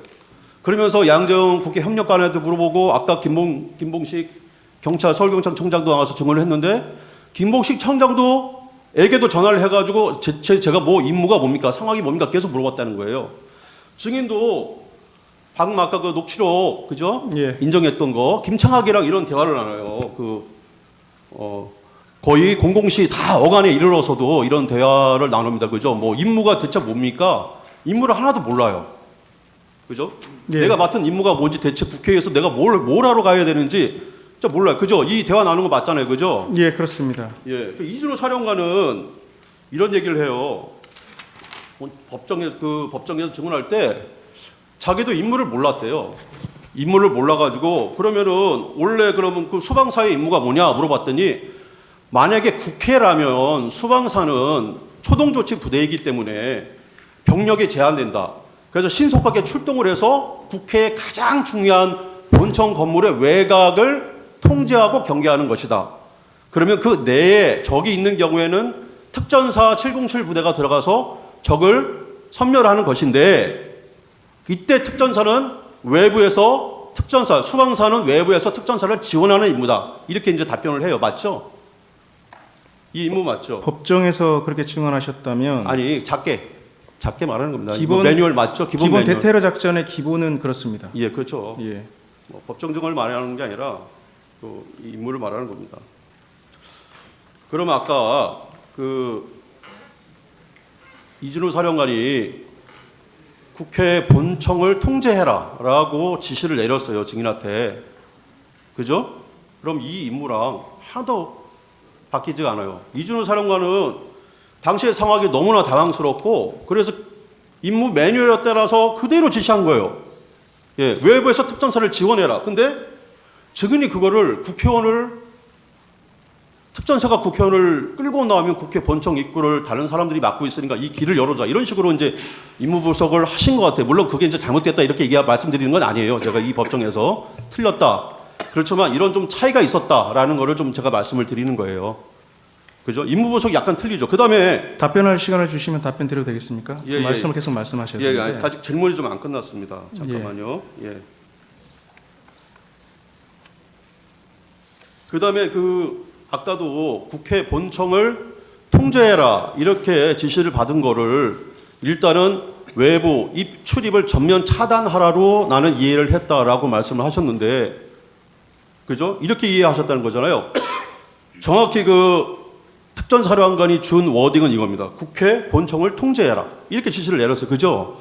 그러면서 양정 국회 협력관한테 물어보고 아까 김봉식 서울경찰청장도 나와서 증언을 했는데 김봉식 청장도 에게도 전화를 해가지고 제가 뭐 임무가 뭡니까 상황이 뭡니까 계속 물어봤다는 거예요. 증인도 방금 아까 그 녹취록 그죠? 예. 인정했던 거 김창학이랑 이런 대화를 나눠요. 거의 00시 다 어간에 이르러서도 이런 대화를 나눕니다. 그죠? 뭐 임무가 대체 뭡니까? 임무를 하나도 몰라요. 그죠? 예. 내가 맡은 임무가 뭔지 대체 국회에서 내가 뭘 하러 가야 되는지 진짜 몰라요. 그죠? 이 대화 나누는 거 맞잖아요. 그죠? 예, 그렇습니다. 예. 그 이준호 사령관은 이런 얘기를 해요. 법정에서 증언할 때 자기도 임무를 몰랐대요. 임무를 몰라가지고 그러면은 원래 그러면 그 수방사의 임무가 뭐냐 물어봤더니 만약에 국회라면 수방사는 초동조치 부대이기 때문에 병력이 제한된다. 그래서 신속하게 출동을 해서 국회의 가장 중요한 본청 건물의 외곽을 통제하고 경계하는 것이다. 그러면 그 내에 적이 있는 경우에는 특전사 707 부대가 들어가서 적을 섬멸하는 것인데 이때 특전사는 외부에서 수방사는 외부에서 특전사를 지원하는 임무다. 이렇게 이제 답변을 해요. 맞죠? 이 임무 맞죠? 법정에서 그렇게 증언하셨다면 아니 작게 말하는 겁니다. 기본- 이거 매뉴얼 맞죠? 기본 매뉴얼. 대테러 작전의 기본은 그렇습니다. 예, 그렇죠. 예. 뭐 법정 증언을 말하는 게 아니라 이 임무를 말하는 겁니다. 그럼 아까 이준호 사령관이 국회 본청을 통제해라라고 지시를 내렸어요, 증인한테. 그죠? 그럼 이 임무랑 하나도 바뀌지가 않아요. 이준호 사령관은 당시의 상황이 너무나 당황스럽고 그래서 임무 매뉴얼에 따라서 그대로 지시한 거예요. 예, 외부에서 특전사를 지원해라. 근데 증인이 그거를 특전사가 국회의원을 끌고 나오면 국회 본청 입구를 다른 사람들이 막고 있으니까 이 길을 열어줘. 이런 식으로 이제 임무 분석을 하신 것 같아요. 물론 그게 이제 잘못됐다 이렇게 말씀드리는 건 아니에요. 제가 이 법정에서 틀렸다. 그렇지만 이런 좀 차이가 있었다라는 거를 좀 제가 말씀을 드리는 거예요. 그죠? 임무 분석이 약간 틀리죠. 그 다음에 답변할 시간을 주시면 답변 드려도 되겠습니까? 예, 말씀을 계속 말씀하셔야 예, 되는데. 아직 질문이 좀 안 끝났습니다. 잠깐만요. 예. 그 다음에 아까도 국회 본청을 통제해라 이렇게 지시를 받은 거를 일단은 외부 출입을 전면 차단하라로 나는 이해를 했다라고 말씀을 하셨는데, 그죠? 이렇게 이해하셨다는 거잖아요. 정확히 특전사령관이 준 워딩은 이겁니다. 국회 본청을 통제해라 이렇게 지시를 내렸어요. 그죠?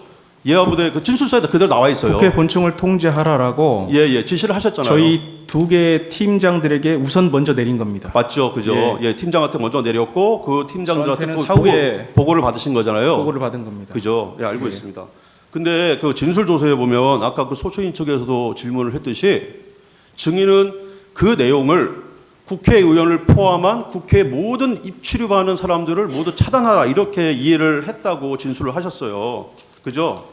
예하부대 진술서에 그대로 나와 있어요. 국회 본청을 통제하라라고 예, 지시를 하셨잖아요. 저희 두 개 팀장들에게 우선 먼저 내린 겁니다. 맞죠, 그죠? 예, 팀장한테 먼저 내렸고 그 팀장들한테 저한테는 또 사후에 보고를 받으신 거잖아요. 보고를 받은 겁니다. 그죠? 예, 알고 예. 있습니다. 근데 진술 조서에 보면 아까 소초인 측에서도 질문을 했듯이 증인은 그 내용을 국회의원을 포함한 국회 모든 입출입하는 사람들을 모두 차단하라 이렇게 이해를 했다고 진술을 하셨어요. 그죠?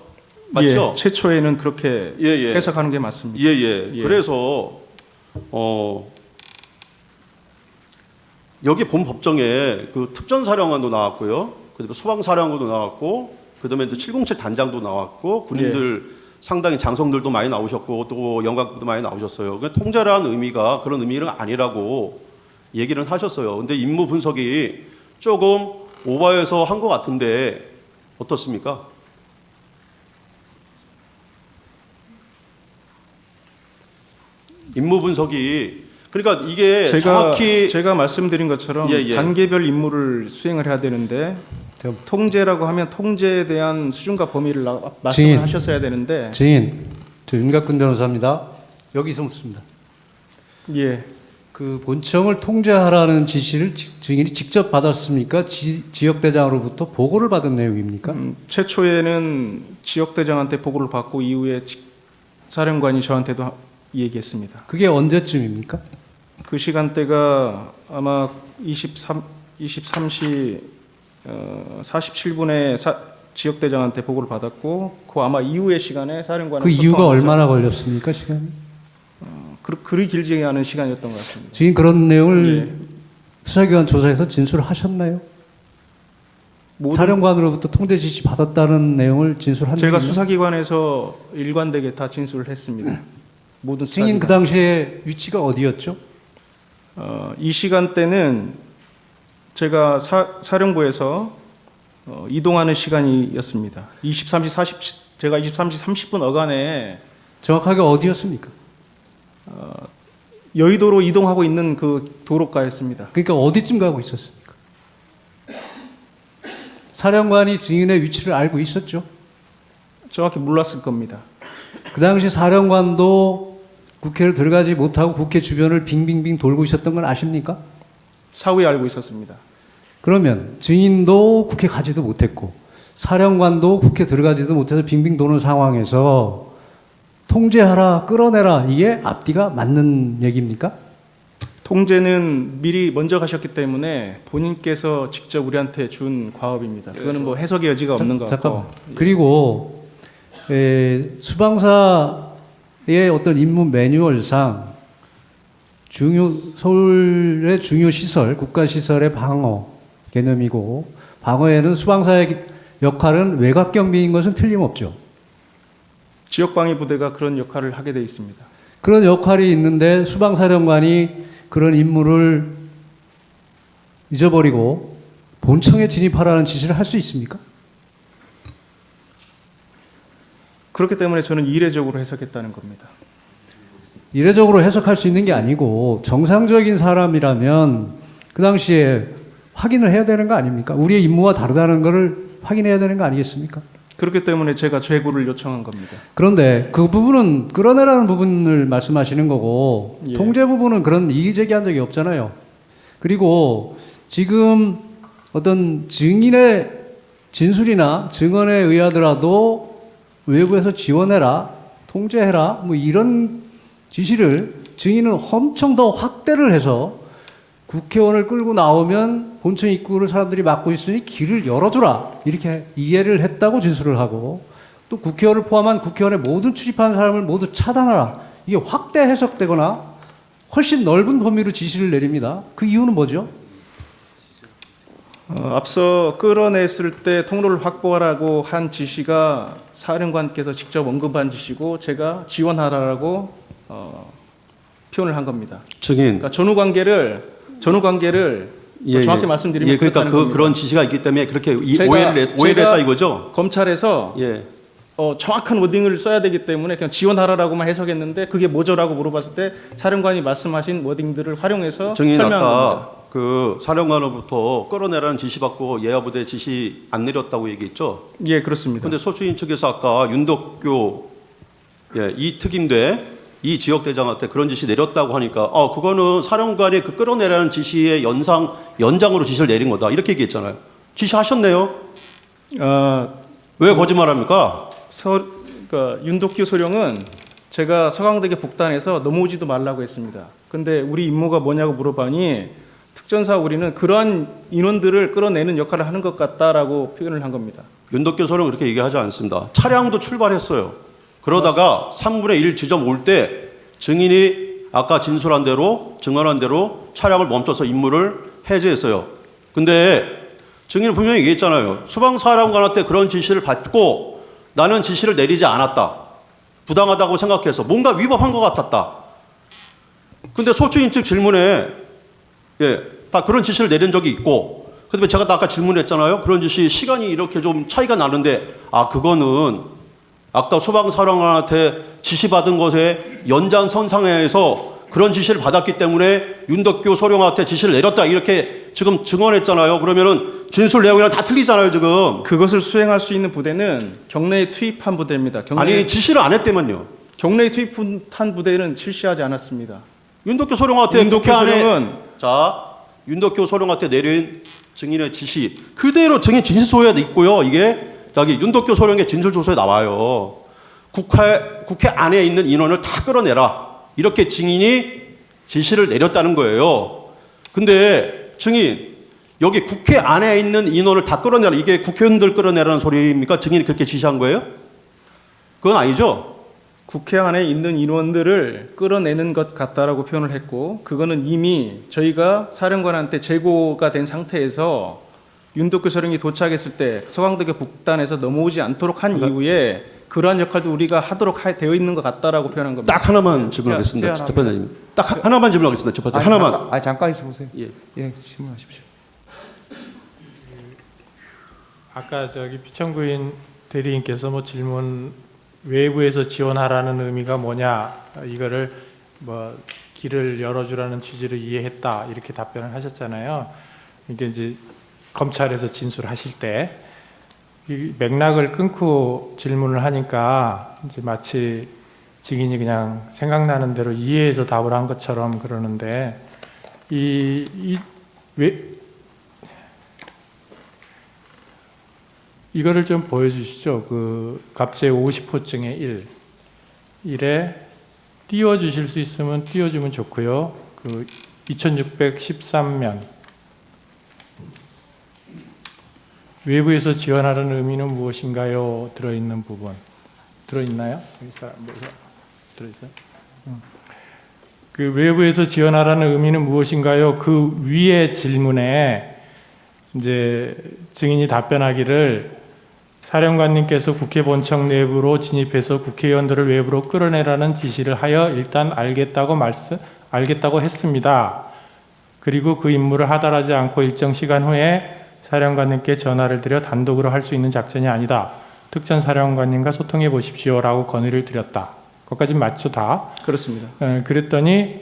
맞죠? 예, 최초에는 그렇게 예. 해석하는 게 맞습니다. 예. 예. 그래서 여기 본 법정에 특전사령관도 나왔고요. 그다음에 수방사령관도 나왔고, 그다음에 707 단장도 나왔고, 군인들 상당히 장성들도 많이 나오셨고, 또 영광도 많이 나오셨어요. 그러니까 통제라는 의미가 그런 의미는 아니라고 얘기를 하셨어요. 근데 임무 분석이 조금 오버해서 한 것 같은데 어떻습니까? 임무 분석이 그러니까 이게 정확히 제가 말씀드린 것처럼 예. 단계별 임무를 수행을 해야 되는데 통제라고 하면 통제에 대한 수준과 범위를 말씀을 증인. 하셨어야 되는데 증인, 저 윤갑근 변호사입니다. 여기서 묻습니다. 예, 그 본청을 통제하라는 지시를 증인이 직접 받았습니까? 지역대장으로부터 보고를 받은 내용입니까? 최초에는 지역대장한테 보고를 받고 이후에 사령관이 저한테도 얘기했습니다. 그게 언제쯤입니까? 그 시간대가 아마 23시 47분에 지역대장한테 보고를 받았고 그 아마 이후의 시간에 사령관은 그 이유가 소통하면서 얼마나 걸렸습니까? 시간이? 그리 길지 않은 시간이었던 것 같습니다. 증인 그런 내용을 예. 수사기관 조사에서 진술하셨나요? 사령관으로부터 통제 지시 받았다는 내용을 진술한 제가 적이 있나요? 수사기관에서 일관되게 다 진술을 했습니다. 모든 증인 그 수사기관. 당시에 위치가 어디였죠? 이 시간대는 제가 사령부에서 이동하는 시간이었습니다. 제가 23시 30분 어간에 정확하게 어디였습니까? 여의도로 이동하고 있는 그 도로가였습니다. 그러니까 어디쯤 가고 있었습니까? 사령관이 증인의 위치를 알고 있었죠? 정확히 몰랐을 겁니다. 그 당시 사령관도 국회를 들어가지 못하고 국회 주변을 빙빙빙 돌고 있었던 건 아십니까? 사후에 알고 있었습니다. 그러면 증인도 국회 가지도 못했고 사령관도 국회 들어가지도 못해서 빙빙 도는 상황에서 통제하라, 끌어내라 이게 앞뒤가 맞는 얘기입니까? 통제는 미리 먼저 가셨기 때문에 본인께서 직접 우리한테 준 과업입니다. 그거는 뭐 해석의 여지가 없는 것 같고. 잠깐만. 그리고 수방사의 어떤 임무 매뉴얼상 서울의 중요 시설, 국가 시설의 방어 개념이고 방어에는 수방사의 역할은 외곽 경비인 것은 틀림없죠. 지역방위 부대가 그런 역할을 하게 돼 있습니다. 그런 역할이 있는데 수방사령관이 그런 임무를 잊어버리고 본청에 진입하라는 지시를 할 수 있습니까? 그렇기 때문에 저는 이례적으로 해석했다는 겁니다. 이례적으로 해석할 수 있는 게 아니고 정상적인 사람이라면 그 당시에 확인을 해야 되는 거 아닙니까? 우리의 임무와 다르다는 것을 확인해야 되는 거 아니겠습니까? 그렇기 때문에 제가 재구를 요청한 겁니다. 그런데 그 부분은 끌어내라는 부분을 말씀하시는 거고 예. 통제 부분은 그런 이의 제기한 적이 없잖아요. 그리고 지금 어떤 증인의 진술이나 증언에 의하더라도 외부에서 지원해라, 통제해라, 뭐 이런 지시를 증인은 엄청 더 확대를 해서 국회의원을 끌고 나오면 본청 입구를 사람들이 막고 있으니 길을 열어주라 이렇게 이해를 했다고 진술을 하고 또 국회의원을 포함한 국회의원의 모든 출입하는 사람을 모두 차단하라 이게 확대 해석되거나 훨씬 넓은 범위로 지시를 내립니다. 그 이유는 뭐죠? 앞서 끌어냈을 때 통로를 확보하라고 한 지시가 사령관께서 직접 언급한 지시고 제가 지원하라고 표현을 한 겁니다. 증인. 그러니까 전후 관계를 정확히 말씀드리면 그러니까 그렇다는 겁니다. 그런 지시가 있기 때문에 그렇게 제가- 오해를 제가 했다 이거죠. 검찰에서 예. 정확한 워딩을 써야 되기 때문에 그냥 지원하라라고만 해석했는데 그게 뭐죠라고 물어봤을 때 사령관이 말씀하신 워딩들을 활용해서 증인 설명한 겁니다. 아까 그 사령관으로부터 끌어내라는 지시받고 예하부대 지시 안 내렸다고 얘기했죠. 예, 그렇습니다. 그런데 소추인 측에서 아까 윤덕교 이 특임대 이 지역대장한테 그런 지시 내렸다고 하니까 그거는 사령관이 그 끌어내라는 지시의 연장으로 지시를 내린 거다 이렇게 얘기했잖아요. 지시하셨네요. 왜 거짓말합니까? 그러니까 윤덕규 소령은 제가 서강대교 북단에서 넘어오지도 말라고 했습니다. 근데 우리 임무가 뭐냐고 물어보니 특전사 우리는 그러한 인원들을 끌어내는 역할을 하는 것 같다라고 표현을 한 겁니다. 윤덕교 소령은 그렇게 얘기하지 않습니다. 차량도 출발했어요. 그러다가 3분의 1 지점 올 때 증인이 아까 진술한 대로 증언한 대로 차량을 멈춰서 임무를 해제했어요. 근데 증인은 분명히 얘기했잖아요. 수방사령관한테 그런 지시를 받고 나는 지시를 내리지 않았다. 부당하다고 생각해서 뭔가 위법한 것 같았다. 근데 소추인 측 질문에 다 그런 지시를 내린 적이 있고 그다음에 제가 아까 질문했잖아요. 그런 지시 시간이 이렇게 좀 차이가 나는데 그거는 아까 수방사령관한테 지시받은 것에 연장선상에서 그런 지시를 받았기 때문에 윤덕교 소령한테 지시를 내렸다 이렇게 지금 증언했잖아요. 그러면은 진술 내용이랑 다 틀리잖아요 지금. 그것을 수행할 수 있는 부대는 경내에 투입한 부대입니다. 아니 지시를 안 했다면요. 경내에 투입한 부대는 실시하지 않았습니다. 윤덕교 소령한테 윤덕교 국회 안에 소령은 윤덕교 소령한테 내린 증인의 지시 그대로 증인 진술서에 있고요. 이게 윤덕교 소령의 진술조서에 나와요. 국회 안에 있는 인원을 다 끌어내라. 이렇게 증인이 지시를 내렸다는 거예요. 근데 증인, 여기 국회 안에 있는 인원을 다 끌어내라. 이게 국회의원들 끌어내라는 소리입니까? 증인이 그렇게 지시한 거예요? 그건 아니죠. 국회 안에 있는 인원들을 끌어내는 것 같다라고 표현을 했고 그거는 이미 저희가 사령관한테 재고가 된 상태에서 윤덕교 소령이 도착했을 때 서강대교 북단에서 넘어오지 않도록 한 이후에 그러한 역할도 우리가 하도록 되어 있는 것 같다라고 표현한 겁니다. 딱 하나만 질문하겠습니다. 재판장님. 딱 하나만 질문하겠습니다. 재판장님. 하나만. 잠깐 있어 보세요. 예. 질문하십시오. 아까 피청구인 대리인께서 질문 외부에서 지원하라는 의미가 뭐냐 이거를 길을 열어주라는 취지로 이해했다 이렇게 답변을 하셨잖아요. 이게 이제 검찰에서 진술하실 때 이 맥락을 끊고 질문을 하니까 이제 마치 증인이 그냥 생각나는 대로 이해해서 답을 한 것처럼 그러는데 이거를 좀 보여주시죠. 그 갑제 50호증의 1에 띄워주실 수 있으면 띄워주면 좋고요. 그 2613면 외부에서 지원하라는 의미는 무엇인가요? 들어있는 부분 들어있나요? 들어있어요? 그 외부에서 지원하라는 의미는 무엇인가요? 그 위의 질문에 이제 증인이 답변하기를 사령관님께서 국회 본청 내부로 진입해서 국회의원들을 외부로 끌어내라는 지시를 하여 일단 알겠다고 했습니다. 그리고 그 임무를 하달하지 않고 일정 시간 후에 사령관님께 전화를 드려 단독으로 할 수 있는 작전이 아니다. 특전 사령관님과 소통해 보십시오라고 건의를 드렸다. 거기까지 맞죠 다? 그렇습니다. 그랬더니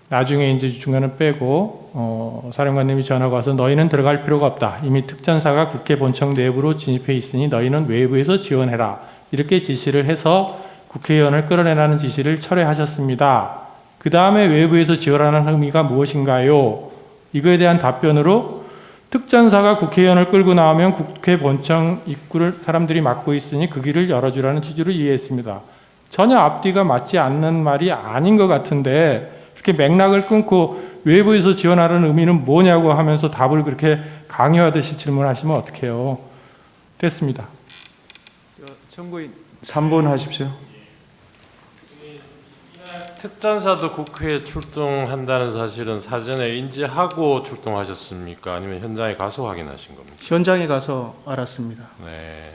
나중에 이제 중간은 빼고 사령관님이 전화가 와서 너희는 들어갈 필요가 없다. 이미 특전사가 국회 본청 내부로 진입해 있으니 너희는 외부에서 지원해라. 이렇게 지시를 해서 국회의원을 끌어내라는 지시를 철회하셨습니다. 그 다음에 외부에서 지원하는 의미가 무엇인가요? 이거에 대한 답변으로 특전사가 국회의원을 끌고 나오면 국회 본청 입구를 사람들이 막고 있으니 그 길을 열어주라는 취지로 이해했습니다. 전혀 앞뒤가 맞지 않는 말이 아닌 것 같은데 이렇게 맥락을 끊고 외부에서 지원하라는 의미는 뭐냐고 하면서 답을 그렇게 강요하듯이 질문하시면 어떡해요. 됐습니다. 청구인 3번 하십시오. 특전사도 국회에 출동한다는 사실은 사전에 인지하고 출동하셨습니까? 아니면 현장에 가서 확인하신 겁니까? 현장에 가서 알았습니다. 네.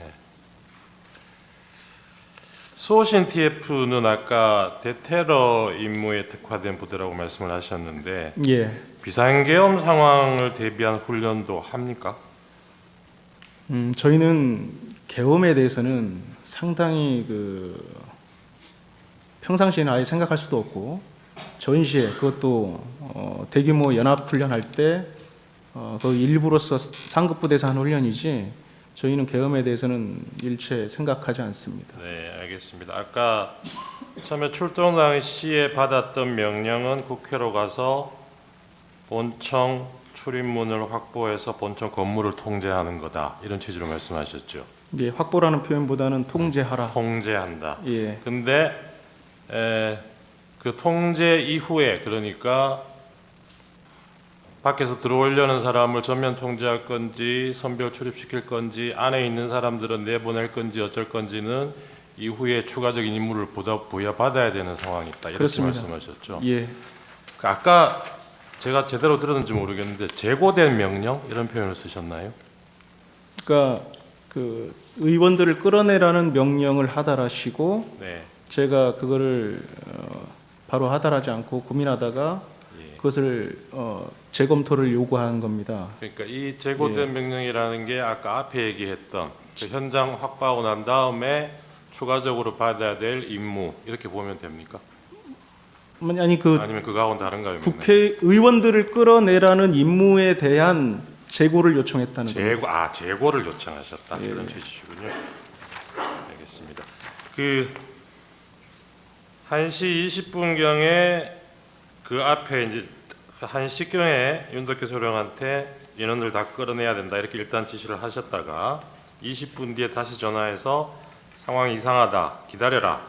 수호신 TF는 아까 대테러 임무에 특화된 부대라고 말씀을 하셨는데 예. 비상계엄 상황을 대비한 훈련도 합니까? 저희는 계엄에 대해서는 상당히 평상시에는 아예 생각할 수도 없고 전시에 그것도 대규모 연합훈련할 때 그 일부로서 상급부대에서 한 훈련이지 저희는 계엄에 대해서는 일체 생각하지 않습니다. 네, 알겠습니다. 아까 처음에 출동 당시에 받았던 명령은 국회로 가서 본청 출입문을 확보해서 본청 건물을 통제하는 거다. 이런 취지로 말씀하셨죠. 예, 확보라는 표현보다는 통제하라. 통제한다. 예. 근데 그 통제 이후에 그러니까 밖에서 들어오려는 사람을 전면 통제할 건지 선별 출입시킬 건지 안에 있는 사람들은 내보낼 건지 어쩔 건지는 이후에 추가적인 임무를 부여받아야 되는 상황이 있다. 이렇게 그렇습니다. 말씀하셨죠. 예. 그 아까 제가 제대로 들었는지 모르겠는데 재고된 명령 이런 표현을 쓰셨나요? 그러니까 그 의원들을 끌어내라는 명령을 하달하시고 네. 제가 그거를 바로 하달하지 않고 고민하다가 예. 그것을 재검토를 요구한 겁니다. 그러니까 이 재고된 명령이라는 게 아까 앞에 얘기했던 그 현장 확보하고 난 다음에 추가적으로 받아야 될 임무 이렇게 보면 됩니까? 아니 아니면 그거하고는 다른가요? 국회의원들을 끌어내라는 임무에 대한 재고를 요청했다는 겁니다. 재고를 요청하셨다. 예. 그런 취지시군요. 알겠습니다. 그 1시 20분경에 그 앞에 이제 1시경에 윤덕기 소령한테 인원들 다 끌어내야 된다 이렇게 일단 지시를 하셨다가 20분 뒤에 다시 전화해서 상황이 이상하다 기다려라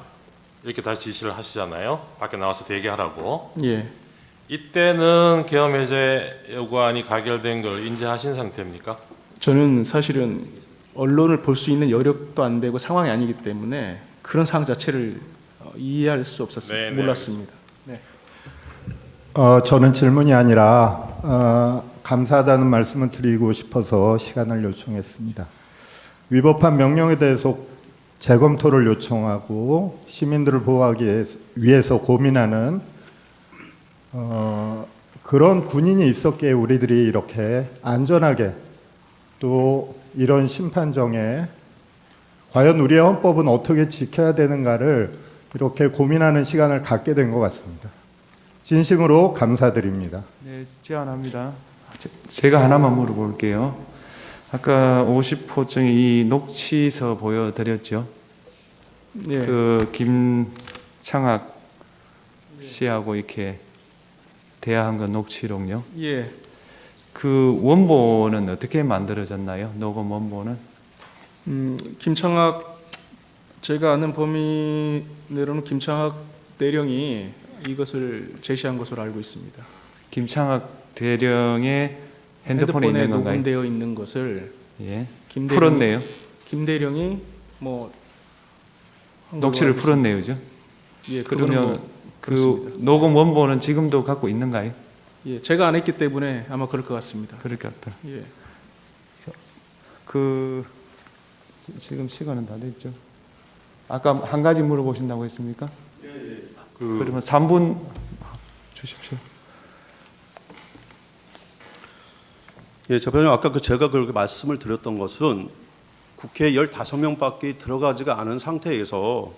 이렇게 다시 지시를 하시잖아요. 밖에 나와서 대기하라고. 예. 이때는 계엄 해제 요구안이 가결된 걸 인지하신 상태입니까? 저는 사실은 언론을 볼 수 있는 여력도 안 되고 상황이 아니기 때문에 그런 상황 자체를 이해할 수 없었습니다. 네, 몰랐습니다. 네. 저는 질문이 아니라 감사하다는 말씀을 드리고 싶어서 시간을 요청했습니다. 위법한 명령에 대해서 재검토를 요청하고 시민들을 보호하기 위해서 고민하는 그런 군인이 있었기에 우리들이 이렇게 안전하게 또 이런 심판정에 과연 우리의 헌법은 어떻게 지켜야 되는가를 이렇게 고민하는 시간을 갖게 된 것 같습니다. 진심으로 감사드립니다. 네, 제안합니다. 제가 하나만 물어볼게요. 아까 50호증 이 녹취서 보여드렸죠. 예. 그 김창학 씨하고 이렇게 대화한 건 녹취록요. 예. 그 원본은 어떻게 만들어졌나요? 녹음 원본은? 김창학 제가 아는 범위 내로는 김창학 대령이 이것을 제시한 것으로 알고 있습니다. 김창학 대령의 핸드폰에 있는 건가요? 녹음되어 있는 것을 예. 김 풀었네요. 김 대령이 뭐 녹취를 풀었네요, 그죠? 예, 그러면 뭐 그 그렇습니다. 녹음 원본은 지금도 갖고 있는가요? 예, 제가 안 했기 때문에 아마 그럴 것 같습니다. 그럴 것 같다. 예. 그 지금 시간은 다 됐죠. 아까 한 가지 물어보신다고 했습니까? 그러면 3분 주십시오. 예, 저 변호사 아까 제가 그렇게 말씀을 드렸던 것은 국회에 15명밖에 들어가지가 않은 상태에서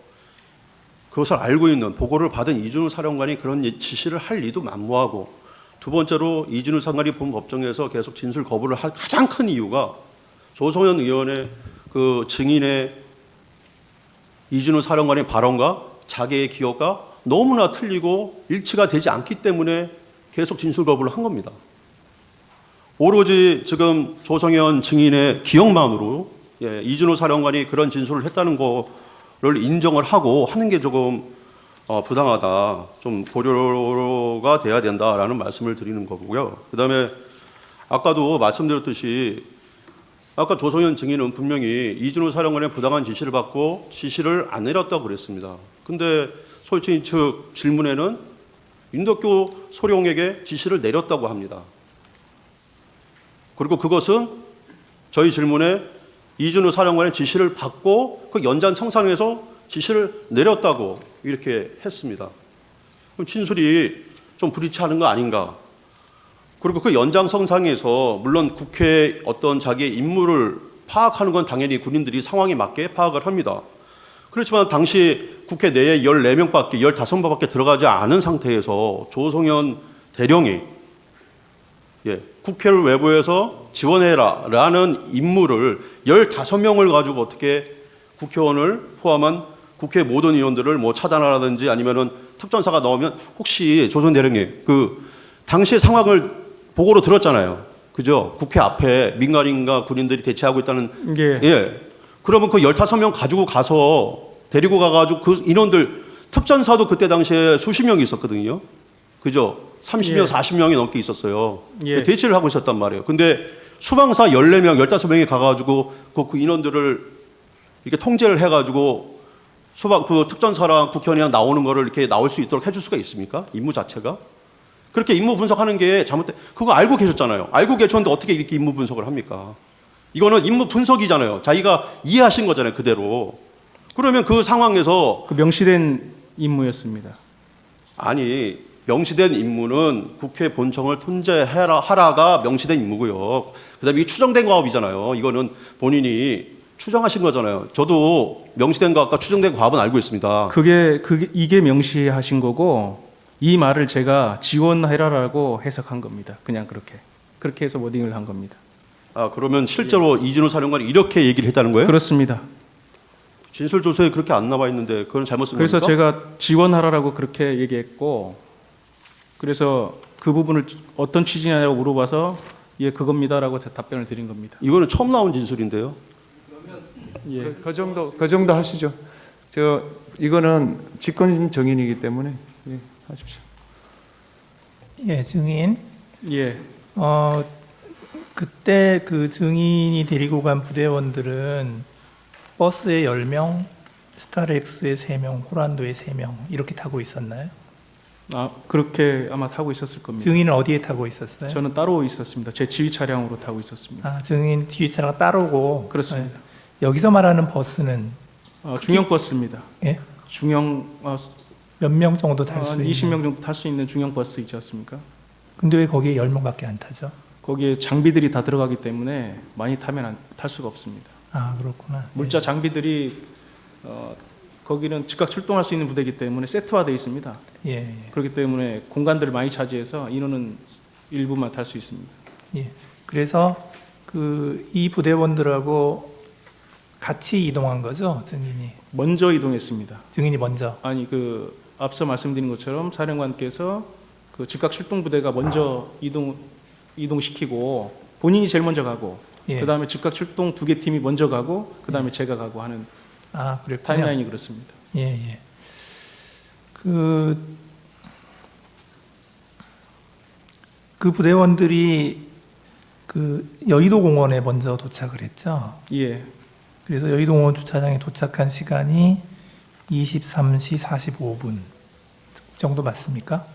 그것을 알고 있는 보고를 받은 이준우 사령관이 그런 지시를 할 리도 만무하고, 두 번째로 이준우 사령관이 본 법정에서 계속 진술 거부를 할 가장 큰 이유가 조성현 의원의 그 증인의 이준우 사령관의 발언과 자기의 기억과 너무나 틀리고 일치가 되지 않기 때문에 계속 진술 거부를 한 겁니다. 오로지 지금 조성현 증인의 기억만으로 이준우 사령관이 그런 진술을 했다는 거를 인정을 하고 하는 게 조금 부당하다, 좀 고려가 돼야 된다라는 말씀을 드리는 거고요. 그다음에 아까도 말씀드렸듯이 아까 조성현 증인은 분명히 이준우 사령관의 부당한 지시를 받고 지시를 안 내렸다고 그랬습니다. 근데 소유주인 측 질문에는 윤덕교 소령에게 지시를 내렸다고 합니다. 그리고 그것은 저희 질문에 이준우 사령관의 지시를 받고 그 연장성상에서 지시를 내렸다고 이렇게 했습니다. 그럼 진술이 좀 불일치하는 거 아닌가? 그리고 그 연장성상에서 물론 국회의 어떤 자기의 임무를 파악하는 건 당연히 군인들이 상황에 맞게 파악을 합니다. 그렇지만 당시 국회 내에 14명밖에 15명밖에 들어가지 않은 상태에서 조성현 대령이 국회를 외부에서 지원해라 라는 임무를 15명을 가지고 어떻게 국회의원을 포함한 국회 모든 의원들을 뭐 차단하라든지 아니면은 특전사가 나오면, 혹시 조성현 대령님 그 당시 상황을 보고로 들었잖아요. 그죠? 국회 앞에 민간인과 군인들이 대치하고 있다는. 그러면 그 15명 가지고 가서 데리고 가가지고 그 인원들, 특전사도 그때 당시에 수십 명이 있었거든요. 그죠? 30명, 40명이 넘게 있었어요. 대치를 하고 있었단 말이에요. 근데 수방사 14명, 15명이 가가지고 그 인원들을 이렇게 통제를 해가지고 그 특전사랑 국회의원이랑 나오는 거를 이렇게 나올 수 있도록 해줄 수가 있습니까? 임무 자체가? 그렇게 임무 분석하는 게 잘못돼. 그거 알고 계셨잖아요. 알고 계셨는데 어떻게 이렇게 임무 분석을 합니까? 이거는 임무 분석이잖아요. 자기가 이해하신 거잖아요, 그대로. 그러면 그 상황에서 그 명시된 임무였습니다. 아니, 명시된 임무는 국회 본청을 통제하라가 명시된 임무고요. 그다음에 이게 추정된 과업이잖아요. 이거는 본인이 추정하신 거잖아요. 저도 명시된 과업과 추정된 과업은 알고 있습니다. 이게 명시하신 거고, 이 말을 제가 지원해라라고 해석한 겁니다. 그냥 그렇게 해서 워딩을 한 겁니다. 아, 그러면 실제로 이준우 사령관이 이렇게 얘기를 했다는 거예요? 그렇습니다. 진술 조서에 그렇게 안 나와 있는데 그건 잘못 쓴 그래서 겁니까? 제가 지원하라고 그렇게 얘기했고, 그래서 그 부분을 어떤 취지냐고 물어봐서 예, 그겁니다라고 답변을 드린 겁니다. 이거는 처음 나온 진술인데요. 그 정도 하시죠. 이거는 직권 정인이기 때문에 하십시오. 예, 증인. 예. 그때 그 증인이 데리고 간 부대원들은 버스에 10명, 스타렉스에 3명, 호란도에 3명 이렇게 타고 있었나요? 그렇게 아마 타고 있었을 겁니다. 증인은 어디에 타고 있었어요? 저는 따로 있었습니다. 제 지휘 차량으로 타고 있었습니다. 증인 지휘 차량 따로고. 그렇습니다. 여기서 말하는 버스는 중형 버스입니다. 예? 중형 몇 명 정도 탈 수 있는? 20명 정도 탈 수 있는 중형 버스 있지 않습니까? 근데 왜 거기에 10명밖에 안 타죠? 거기에 장비들이 다 들어가기 때문에 많이 타면 탈 수가 없습니다. 그렇구나. 물자 장비들이 거기는 즉각 출동할 수 있는 부대이기 때문에 세트화되어 있습니다. 예. 그렇기 때문에 공간들을 많이 차지해서 인원은 일부만 탈 수 있습니다. 예. 그래서 이 부대원들하고 같이 이동한 거죠, 증인이? 먼저 이동했습니다. 증인이 먼저? 아니, 앞서 말씀드린 것처럼 사령관께서 그 즉각 출동 부대가 먼저 이동시키고 본인이 제일 먼저 가고, 그 다음에 즉각 출동 2개 팀이 먼저 가고, 그 다음에 제가 가고 하는 그랬군요. 타임라인이 그렇습니다. 예. 그 부대원들이 여의도 공원에 먼저 도착을 했죠. 예. 그래서 여의도 공원 주차장에 도착한 시간이 23시 45분 정도 맞습니까?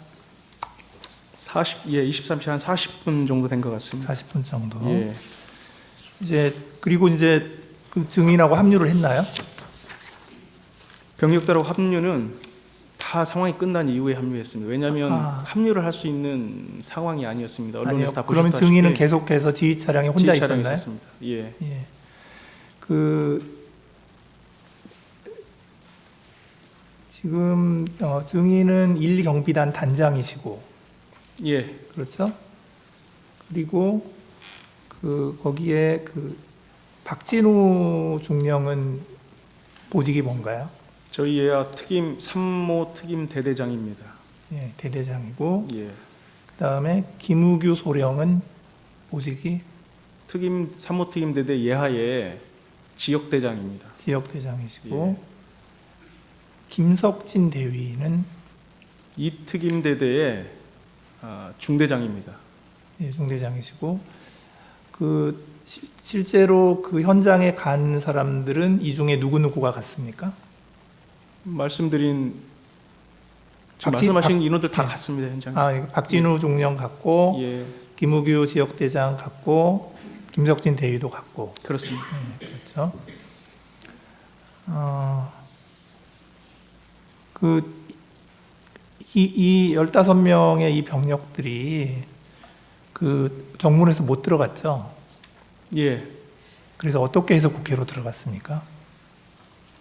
23시 한 40분 정도 된 것 같습니다. 40분 정도. 예. 그리고 그 증인하고 합류를 했나요? 병력대로 합류는 다 상황이 끝난 이후에 합류했습니다. 왜냐하면 합류를 할 수 있는 상황이 아니었습니다. 언론에서 다 그러면 보셨다시피 증인은 계속해서 지휘 차량에 혼자 지휘 차량에 있었나요? 있었습니다. 예. 지금 증인은 1경비단 단장이시고, 예, 그렇죠? 그리고 거기에 박진우 중령은 보직이 뭔가요? 저희 예하 특임 삼모 특임 대대장입니다. 예, 대대장이고, 예, 그다음에 김우규 소령은 보직이 특임 삼모 특임 대대 예하의 지역 대장입니다. 지역 대장이시고, 김석진 대위는 이 특임 대대의 중대장입니다. 예, 중대장이시고, 실제로 그 현장에 간 사람들은 이 중에 누구누구가 갔습니까? 말씀드린 지금 박진- 말씀하신 인원들 다 예. 갔습니다 현장에. 박진우 중령 갔고, 예, 김우규 지역대장 갔고, 김석진 대위도 갔고, 그렇습니다. 그렇죠. 이 15명의 이 병력들이 정문에서 못 들어갔죠. 예, 그래서 어떻게 해서 국회로 들어갔습니까?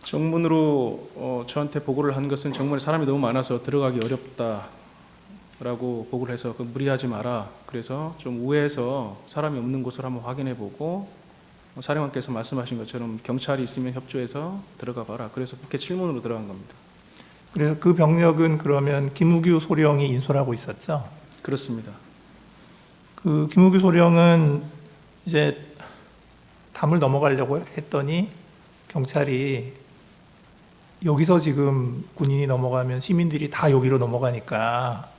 정문으로 저한테 보고를 한 것은 정문에 사람이 너무 많아서 들어가기 어렵다라고 보고를 해서 무리하지 마라. 그래서 좀 우회해서 사람이 없는 곳을 한번 확인해보고 사령관께서 말씀하신 것처럼 경찰이 있으면 협조해서 들어가 봐라. 그래서 국회 칠문으로 들어간 겁니다. 그래서 그 병력은 그러면 김우규 소령이 인솔하고 있었죠. 그렇습니다. 그 김우규 소령은 이제 담을 넘어가려고 했더니 경찰이 여기서 지금 군인이 넘어가면 시민들이 다 여기로 넘어가니까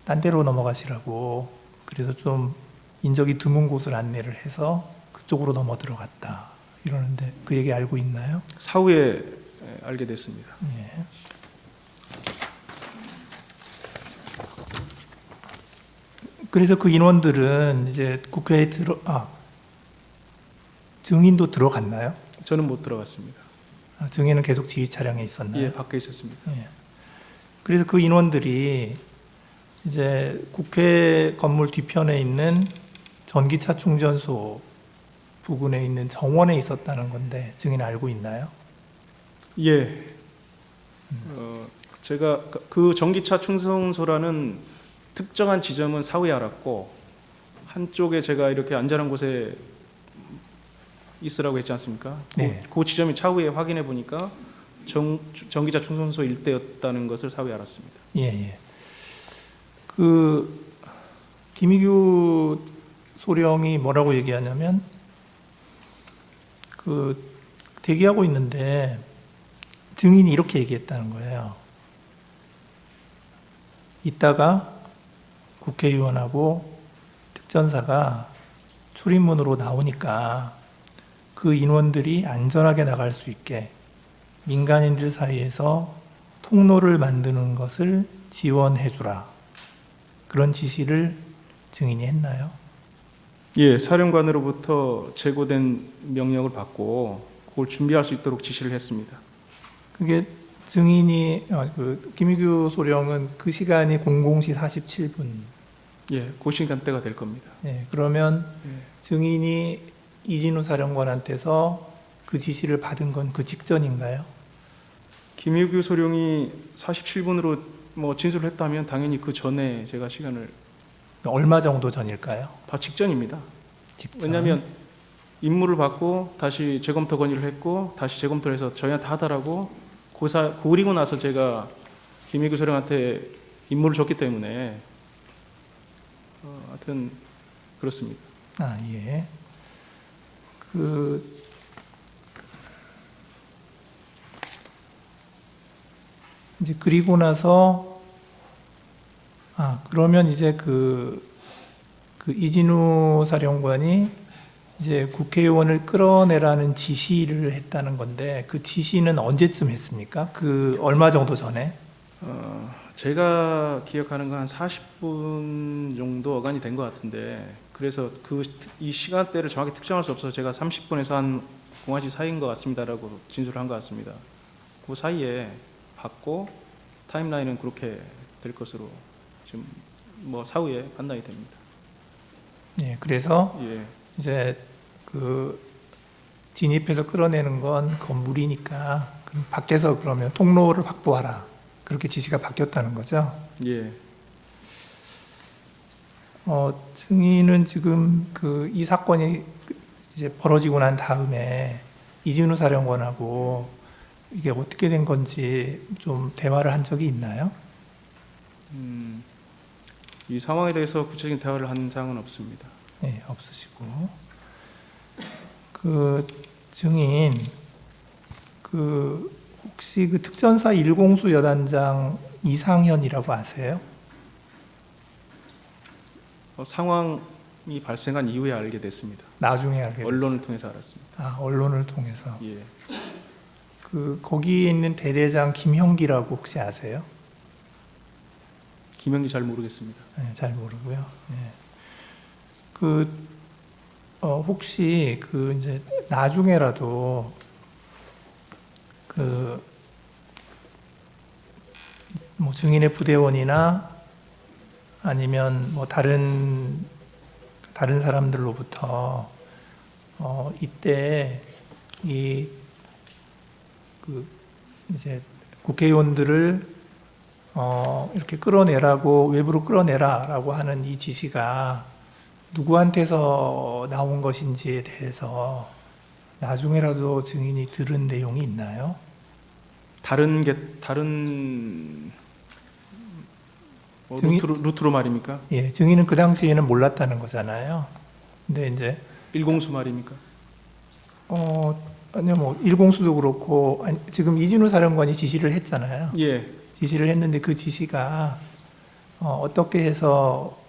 딴 데로 넘어가시라고, 그래서 좀 인적이 드문 곳을 안내를 해서 그쪽으로 넘어 들어갔다 이러는데 그 얘기 알고 있나요? 사후에 알게 됐습니다. 예. 그래서 그 인원들은 이제 국회에 증인도 들어갔나요? 저는 못 들어갔습니다. 증인은 계속 지휘 차량에 있었나요? 예, 밖에 있었습니다. 예. 그래서 그 인원들이 이제 국회 건물 뒤편에 있는 전기차 충전소 부근에 있는 정원에 있었다는 건데 증인 알고 있나요? 예. 제가 그 전기차 충전소라는 특정한 지점은 사후에 알았고, 한쪽에 제가 이렇게 안전한 곳에 있으라고 했지 않습니까? 네. 그 지점이 차후에 확인해 보니까 전기차 충전소 일대였다는 것을 사후에 알았습니다. 예, 예. 김희규 소령이 뭐라고 얘기하냐면, 대기하고 있는데 증인이 이렇게 얘기했다는 거예요. 이따가 국회의원하고 특전사가 출입문으로 나오니까 그 인원들이 안전하게 나갈 수 있게 민간인들 사이에서 통로를 만드는 것을 지원해 주라. 그런 지시를 증인이 했나요? 예, 사령관으로부터 제고된 명령을 받고 그걸 준비할 수 있도록 지시를 했습니다. 그게 증인이 김희규 소령은 그 시간이 00시 47분. 예, 그 시간대가 될 겁니다. 예, 그러면 증인이 이진우 사령관한테서 그 지시를 받은 건 그 직전인가요? 김유규 소령이 47분으로 진술을 했다면 당연히 그 전에 제가 시간을 얼마 정도 전일까요? 직전입니다. 직전. 왜냐하면 임무를 받고 다시 재검토 건의를 했고 다시 재검토를 해서 저희한테 하더라고 그리고 나서 제가 김유규 소령한테 임무를 줬기 때문에 하여튼 그렇습니다. 아, 예. 이제 그리고 나서 그러면 이제 그 이진우 사령관이 이제 국회의원을 끌어내라는 지시를 했다는 건데 그 지시는 언제쯤 했습니까? 얼마 정도 전에? 제가 기억하는 건 한 40분 정도 어간이 된 것 같은데 그래서 이 시간대를 정확히 특정할 수 없어서 제가 30분에서 한 0시 사이인 것 같습니다라고 진술을 한 것 같습니다. 그 사이에 받고 타임라인은 그렇게 될 것으로 지금 사후에 판단이 됩니다. 예, 그래서 예, 이제 진입해서 끌어내는 건 건물이니까 그럼 밖에서 그러면 통로를 확보하라. 그렇게 지시가 바뀌었다는 거죠. 예. 증인은 지금 이 사건이 이제 벌어지고 난 다음에 이진우 사령관하고 이게 어떻게 된 건지 좀 대화를 한 적이 있나요? 이 상황에 대해서 구체적인 대화를 한 사항은 없습니다. 네, 없으시고. 증인, 혹시 특전사 1공수 여단장 이상현이라고 아세요? 상황이 발생한 이후에 알게 됐습니다. 나중에 알게 됐어요. 언론을 통해서 알았습니다. 아, 언론을 통해서. 예. 거기에 있는 대대장 김형기라고 혹시 아세요? 김영기 잘 모르겠습니다. 네, 잘 모르고요. 네. 혹시 이제 나중에라도 뭐 증인의 부대원이나 아니면 뭐 다른 사람들로부터 이때 이제 국회의원들을 이렇게 끌어내라고, 외부로 끌어내라라고 하는 이 지시가 누구한테서 나온 것인지에 대해서 나중에라도 증인이 들은 내용이 있나요? 다른 증인- 루트로 말입니까? 예, 증인은 그 당시에는 몰랐다는 거잖아요. 근데 이제 일공수 말입니까? 아니요, 뭐 일공수도 그렇고 지금 이진우 사령관이 지시를 했잖아요. 예. 지시를 했는데 그 지시가 어떻게 해서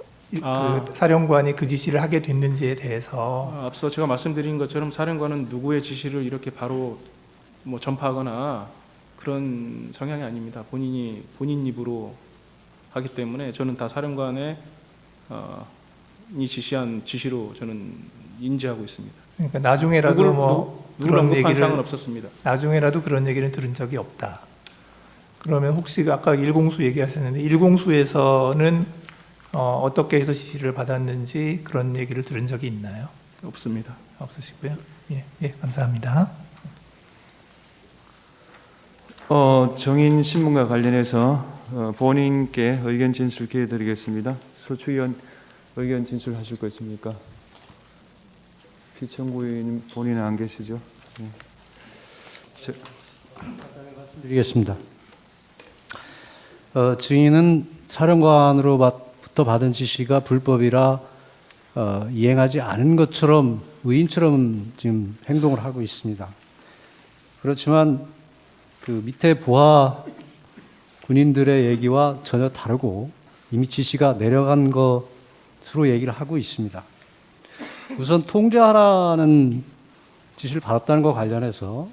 아. 사령관이 그 지시를 하게 됐는지에 대해서 앞서 제가 말씀드린 것처럼 사령관은 누구의 지시를 이렇게 바로 뭐 전파하거나 그런 성향이 아닙니다. 본인 입으로 하기 때문에 저는 다 사령관의 이 지시한 지시로 저는 인지하고 있습니다. 그러니까 나중에라도 누구를 그런 언급한 사항은 얘기를 없었습니다. 나중에라도 그런 얘기를 들은 적이 없다. 그러면 혹시 아까 일공수 얘기하셨는데 일공수에서는 어떻게 해서 지시를 받았는지 그런 얘기를 들은 적이 있나요? 없습니다. 없으시고요. 예, 감사합니다. 정인 신문과 관련해서 본인께 의견 진술 기회 드리겠습니다. 소추위원 의견 진술하실 거 있습니까? 피청구인 본인은 안 계시죠? 네. 드리겠습니다. 증인은 사령관으로부터 받은 지시가 불법이라 이행하지 않은 것처럼 의인처럼 지금 행동을 하고 있습니다. 그렇지만 그 밑에 부하 군인들의 얘기와 전혀 다르고 이미 지시가 내려간 것으로 얘기를 하고 있습니다. 우선 통제하라는 지시를 받았다는 것 관련해서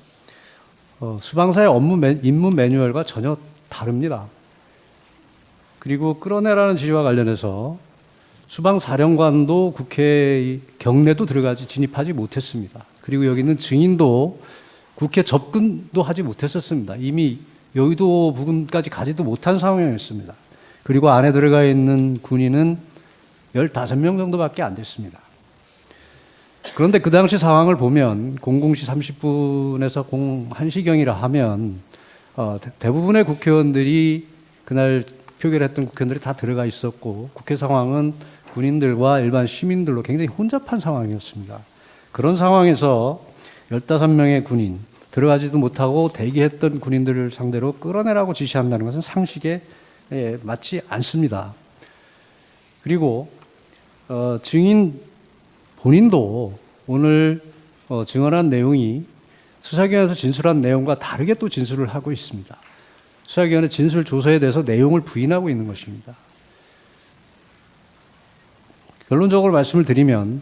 수방사의 임무 매뉴얼과 전혀 다릅니다. 그리고 끌어내라는 지시와 관련해서 수방사령관도 국회 경내도 들어가지 진입하지 못했습니다. 그리고 여기 있는 증인도 국회 접근도 하지 못했었습니다. 이미 여의도 부근까지 가지도 못한 상황이었습니다. 그리고 안에 들어가 있는 군인은 15명 정도밖에 안 됐습니다. 그런데 그 당시 상황을 보면 00시 30분에서 01시경이라 하면 대부분의 국회의원들이 그날 표결했던 국회의원들이 다 들어가 있었고 국회 상황은 군인들과 일반 시민들로 굉장히 혼잡한 상황이었습니다. 그런 상황에서 15명의 군인, 들어가지도 못하고 대기했던 군인들을 상대로 끌어내라고 지시한다는 것은 상식에 맞지 않습니다. 그리고 증인 본인도 오늘 증언한 내용이 수사기관에서 진술한 내용과 다르게 또 진술을 하고 있습니다. 수사기관의 진술 조서에 대해서 내용을 부인하고 있는 것입니다. 결론적으로 말씀을 드리면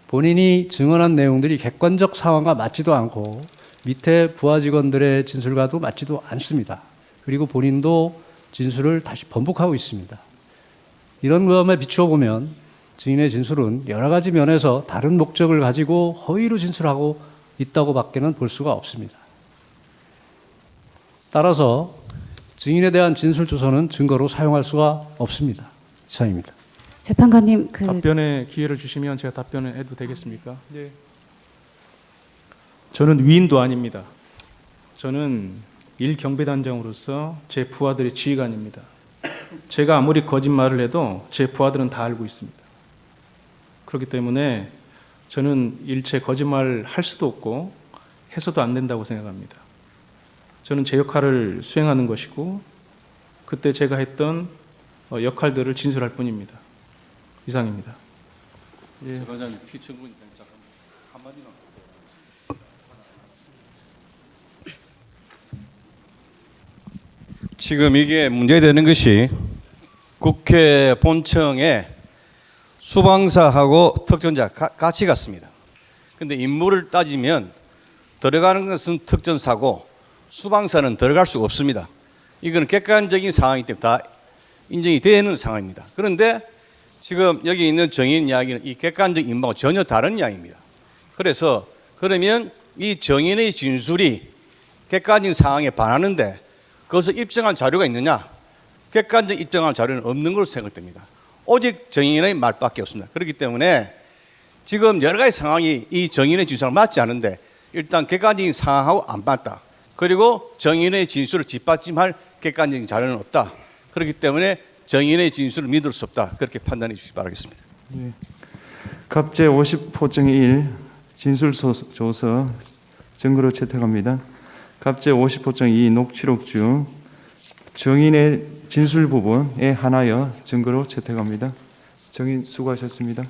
본인이 증언한 내용들이 객관적 상황과 맞지도 않고 밑에 부하 직원들의 진술과도 맞지도 않습니다. 그리고 본인도 진술을 다시 번복하고 있습니다. 이런 점에 비추어 보면 증인의 진술은 여러 가지 면에서 다른 목적을 가지고 허위로 진술하고 있다고 밖에는 볼 수가 없습니다. 따라서 증인에 대한 진술 조서는 증거로 사용할 수가 없습니다. 이상입니다. 재판관님 답변의 기회를 주시면 제가 답변을 해도 되겠습니까? 네. 저는 위인도 아닙니다. 저는 일경비단장으로서 제 부하들의 지휘관입니다. 제가 아무리 거짓말을 해도 제 부하들은 다 알고 있습니다. 그렇기 때문에 저는 일체 거짓말 할 수도 없고 해서도 안 된다고 생각합니다. 저는 제 역할을 수행하는 것이고 그때 제가 했던 역할들을 진술할 뿐입니다. 이상입니다. 예. 지금 이게 문제되는 것이 국회 본청에 수방사하고 특전자 같이 갔습니다. 근데 임무를 따지면 들어가는 것은 특전사고 수방사는 들어갈 수가 없습니다. 이건 객관적인 상황이기 때문에 다 인정이 되는 상황입니다. 그런데 지금 여기 있는 정인 이야기는 이 객관적 임무와 전혀 다른 이야기입니다. 그래서 그러면 이 정인의 진술이 객관적인 상황에 반하는데 그것을 입증한 자료가 있느냐? 객관적 입증한 자료는 없는 걸로 생각됩니다. 오직 정인의 말밖에 없습니다. 그렇기 때문에 지금 여러 가지 상황이 이 정인의 진술랑 맞지 않은데 일단 객관적인 상황하고 안 맞다. 그리고 정인의 진술을 뒷받침할 객관적인 자료는 없다. 그렇기 때문에 정인의 진술을 믿을 수 없다. 그렇게 판단해 주시기 바라겠습니다. 예. 갑제 50호증 1 진술조서 증거로 채택합니다. 갑제 50호증 2 녹취록 중 정인의 진술 부분에 한하여 증거로 채택합니다. 정인 수고하셨습니다.